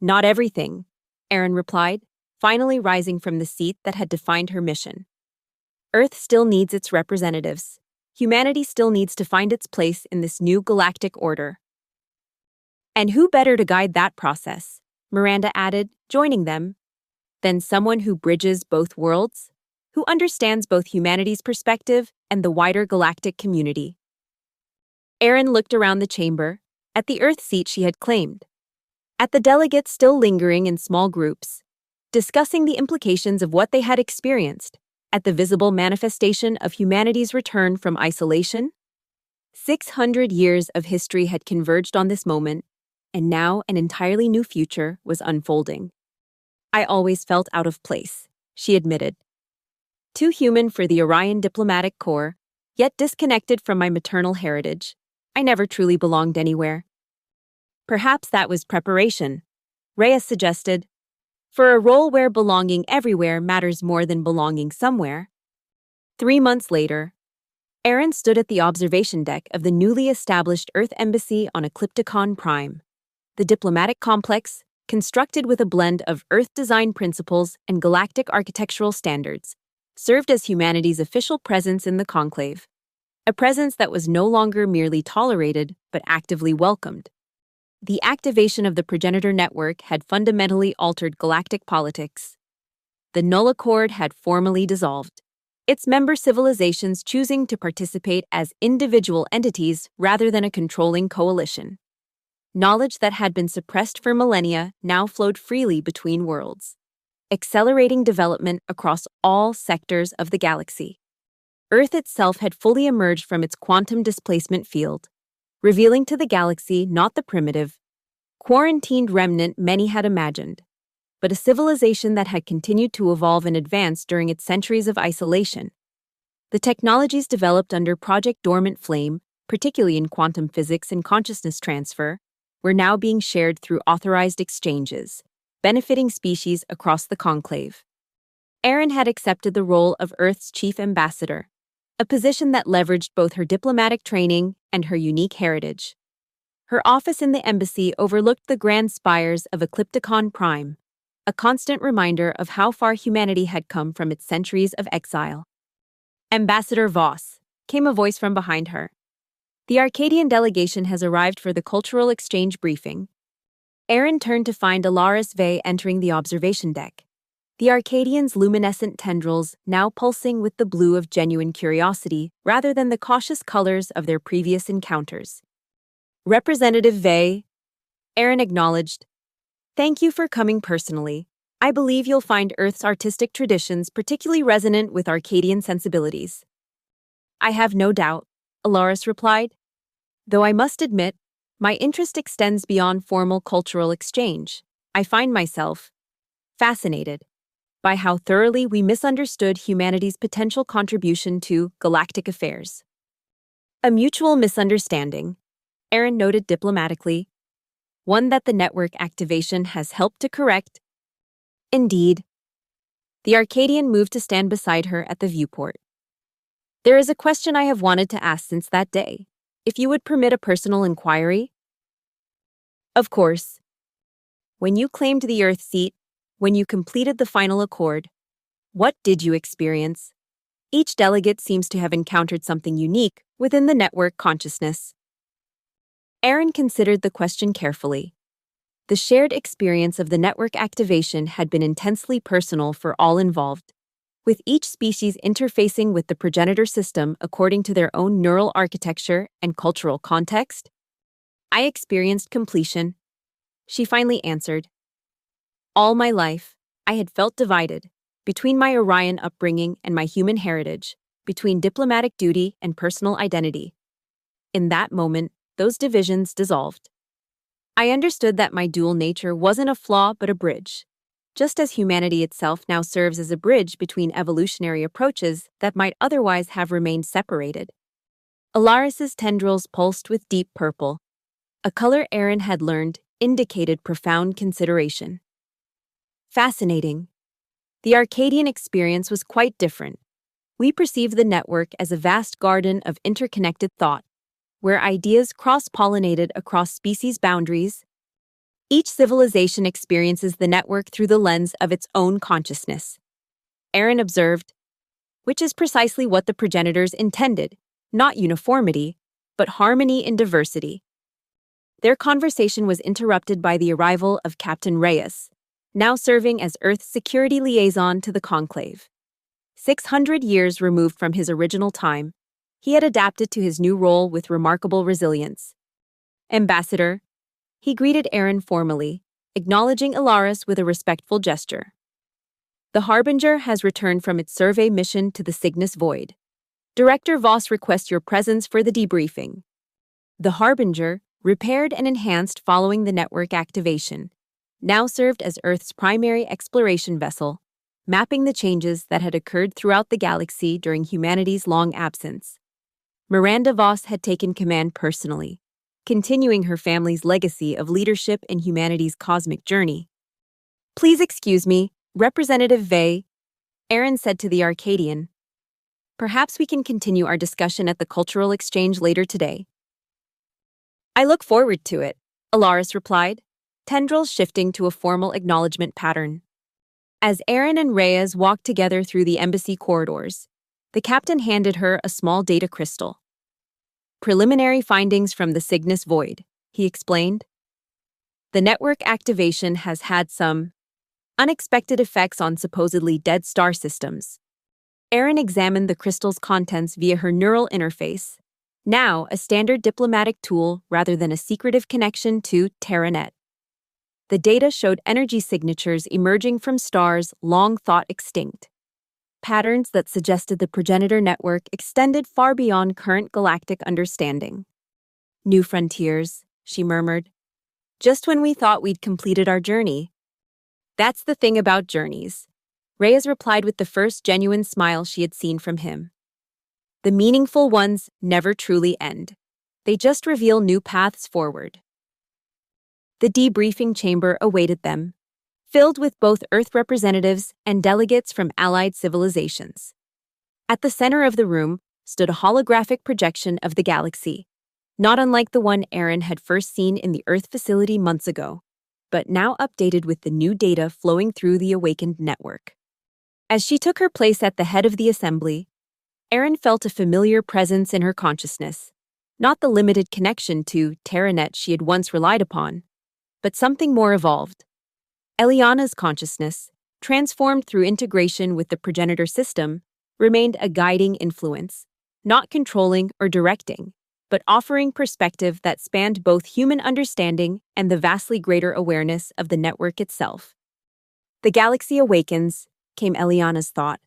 Not everything, Erin replied, finally rising from the seat that had defined her mission. Earth still needs its representatives. Humanity still needs to find its place in this new galactic order. And who better to guide that process, Miranda added, joining them, than someone who bridges both worlds, who understands both humanity's perspective and the wider galactic community. Erin looked around the chamber, at the Earth seat she had claimed, at the delegates still lingering in small groups, discussing the implications of what they had experienced, at the visible manifestation of humanity's return from isolation. 600 years of history had converged on this moment, and now an entirely new future was unfolding. I always felt out of place, she admitted. Too human for the Orion diplomatic corps, yet disconnected from my maternal heritage. I never truly belonged anywhere. Perhaps that was preparation, Reyes suggested, for a role where belonging everywhere matters more than belonging somewhere. 3 months later, Erin stood at the observation deck of the newly established Earth Embassy on Eclipticon Prime. The diplomatic complex, constructed with a blend of Earth design principles and galactic architectural standards, served as humanity's official presence in the conclave, a presence that was no longer merely tolerated but actively welcomed. The activation of the progenitor network had fundamentally altered galactic politics. The null accord had formally dissolved, its member civilizations choosing to participate as individual entities rather than a controlling coalition. Knowledge that had been suppressed for millennia now flowed freely between worlds, accelerating development across all sectors of the galaxy. Earth itself had fully emerged from its quantum displacement field, revealing to the galaxy not the primitive, quarantined remnant many had imagined, but a civilization that had continued to evolve and advance during its centuries of isolation. The technologies developed under Project Dormant Flame, particularly in quantum physics and consciousness transfer, were now being shared through authorized exchanges, benefiting species across the conclave. Erin had accepted the role of Earth's chief ambassador, a position that leveraged both her diplomatic training and her unique heritage. Her office in the embassy overlooked the grand spires of Eclipticon Prime, a constant reminder of how far humanity had come from its centuries of exile. Ambassador Voss, came a voice from behind her. The Arcadian delegation has arrived for the cultural exchange briefing. Erin turned to find Alaris Vey entering the observation deck, the Arcadian's luminescent tendrils now pulsing with the blue of genuine curiosity rather than the cautious colors of their previous encounters. Representative Vey, Erin acknowledged, "Thank you for coming personally. I believe you'll find Earth's artistic traditions particularly resonant with Arcadian sensibilities." "I have no doubt," Alaris replied, "though I must admit, my interest extends beyond formal cultural exchange. I find myself fascinated by how thoroughly we misunderstood humanity's potential contribution to galactic affairs." A mutual misunderstanding, Erin noted diplomatically, one that the network activation has helped to correct. Indeed. The Arcadian moved to stand beside her at the viewport. "There is a question I have wanted to ask since that day, if you would permit a personal inquiry." "Of course. When you claimed the Earth seat, when you completed the final accord, what did you experience?" Each delegate seems to have encountered something unique within the network consciousness. Aaron considered the question carefully. The shared experience of the network activation had been intensely personal for all involved, with each species interfacing with the progenitor system according to their own neural architecture and cultural context. I experienced completion, she finally answered. All my life, I had felt divided between my Orion upbringing and my human heritage, between diplomatic duty and personal identity. In that moment, those divisions dissolved. I understood that my dual nature wasn't a flaw but a bridge, just as humanity itself now serves as a bridge between evolutionary approaches that might otherwise have remained separated. Alaris's tendrils pulsed with deep purple. A color Aaron had learned indicated profound consideration. Fascinating. The Arcadian experience was quite different. We perceived the network as a vast garden of interconnected thought, where ideas cross-pollinated across species boundaries. Each civilization experiences the network through the lens of its own consciousness, Aaron observed, which is precisely what the progenitors intended, not uniformity, but harmony in diversity. Their conversation was interrupted by the arrival of Captain Reyes, now serving as Earth's security liaison to the conclave. 600 years removed from his original time, he had adapted to his new role with remarkable resilience. Ambassador, he greeted Aaron formally, acknowledging Alaris with a respectful gesture. The Harbinger has returned from its survey mission to the Cygnus Void. Director Voss requests your presence for the debriefing. The Harbinger, repaired and enhanced following the network activation, now served as Earth's primary exploration vessel, mapping the changes that had occurred throughout the galaxy during humanity's long absence. Miranda Voss had taken command personally, continuing her family's legacy of leadership in humanity's cosmic journey. Please excuse me, Representative Vey, Aaron said to the Arcadian. Perhaps we can continue our discussion at the cultural exchange later today. I look forward to it, Alaris replied, tendrils shifting to a formal acknowledgement pattern. As Aaron and Reyes walked together through the embassy corridors, the captain handed her a small data crystal. Preliminary findings from the Cygnus Void, he explained. The network activation has had some unexpected effects on supposedly dead star systems. Aaron examined the crystal's contents via her neural interface, now a standard diplomatic tool rather than a secretive connection to TerraNet. The data showed energy signatures emerging from stars long thought extinct, patterns that suggested the progenitor network extended far beyond current galactic understanding. New frontiers, she murmured. Just when we thought we'd completed our journey. That's the thing about journeys, Reyes replied with the first genuine smile she had seen from him. The meaningful ones never truly end. They just reveal new paths forward. The debriefing chamber awaited them, filled with both Earth representatives and delegates from allied civilizations. At the center of the room stood a holographic projection of the galaxy, not unlike the one Aaron had first seen in the Earth facility months ago, but now updated with the new data flowing through the awakened network. As she took her place at the head of the assembly, Aaron felt a familiar presence in her consciousness, not the limited connection to TerraNet she had once relied upon, but something more evolved. Eliana's consciousness, transformed through integration with the progenitor system, remained a guiding influence, not controlling or directing, but offering perspective that spanned both human understanding and the vastly greater awareness of the network itself. The galaxy awakens, came Eliana's thought,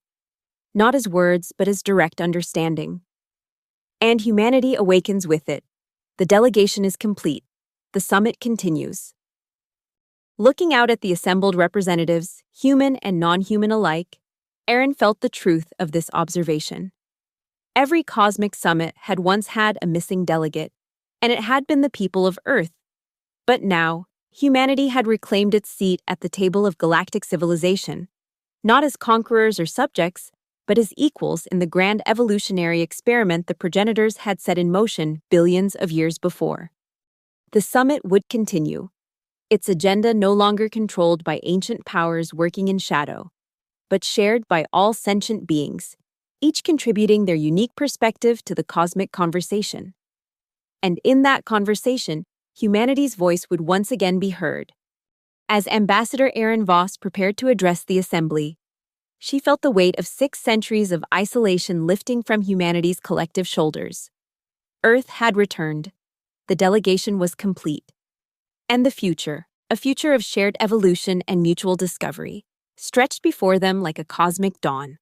not as words but as direct understanding. And humanity awakens with it. The delegation is complete. The summit continues. Looking out at the assembled representatives, human and non-human alike, Aaron felt the truth of this observation. Every cosmic summit had once had a missing delegate, and it had been the people of Earth. But now, humanity had reclaimed its seat at the table of galactic civilization, not as conquerors or subjects, but as equals in the grand evolutionary experiment the progenitors had set in motion billions of years before. The summit would continue, its agenda no longer controlled by ancient powers working in shadow, but shared by all sentient beings, each contributing their unique perspective to the cosmic conversation. And in that conversation, humanity's voice would once again be heard. As Ambassador Erin Voss prepared to address the assembly, she felt the weight of 6 centuries of isolation lifting from humanity's collective shoulders. Earth had returned. The delegation was complete. And the future, a future of shared evolution and mutual discovery, stretched before them like a cosmic dawn.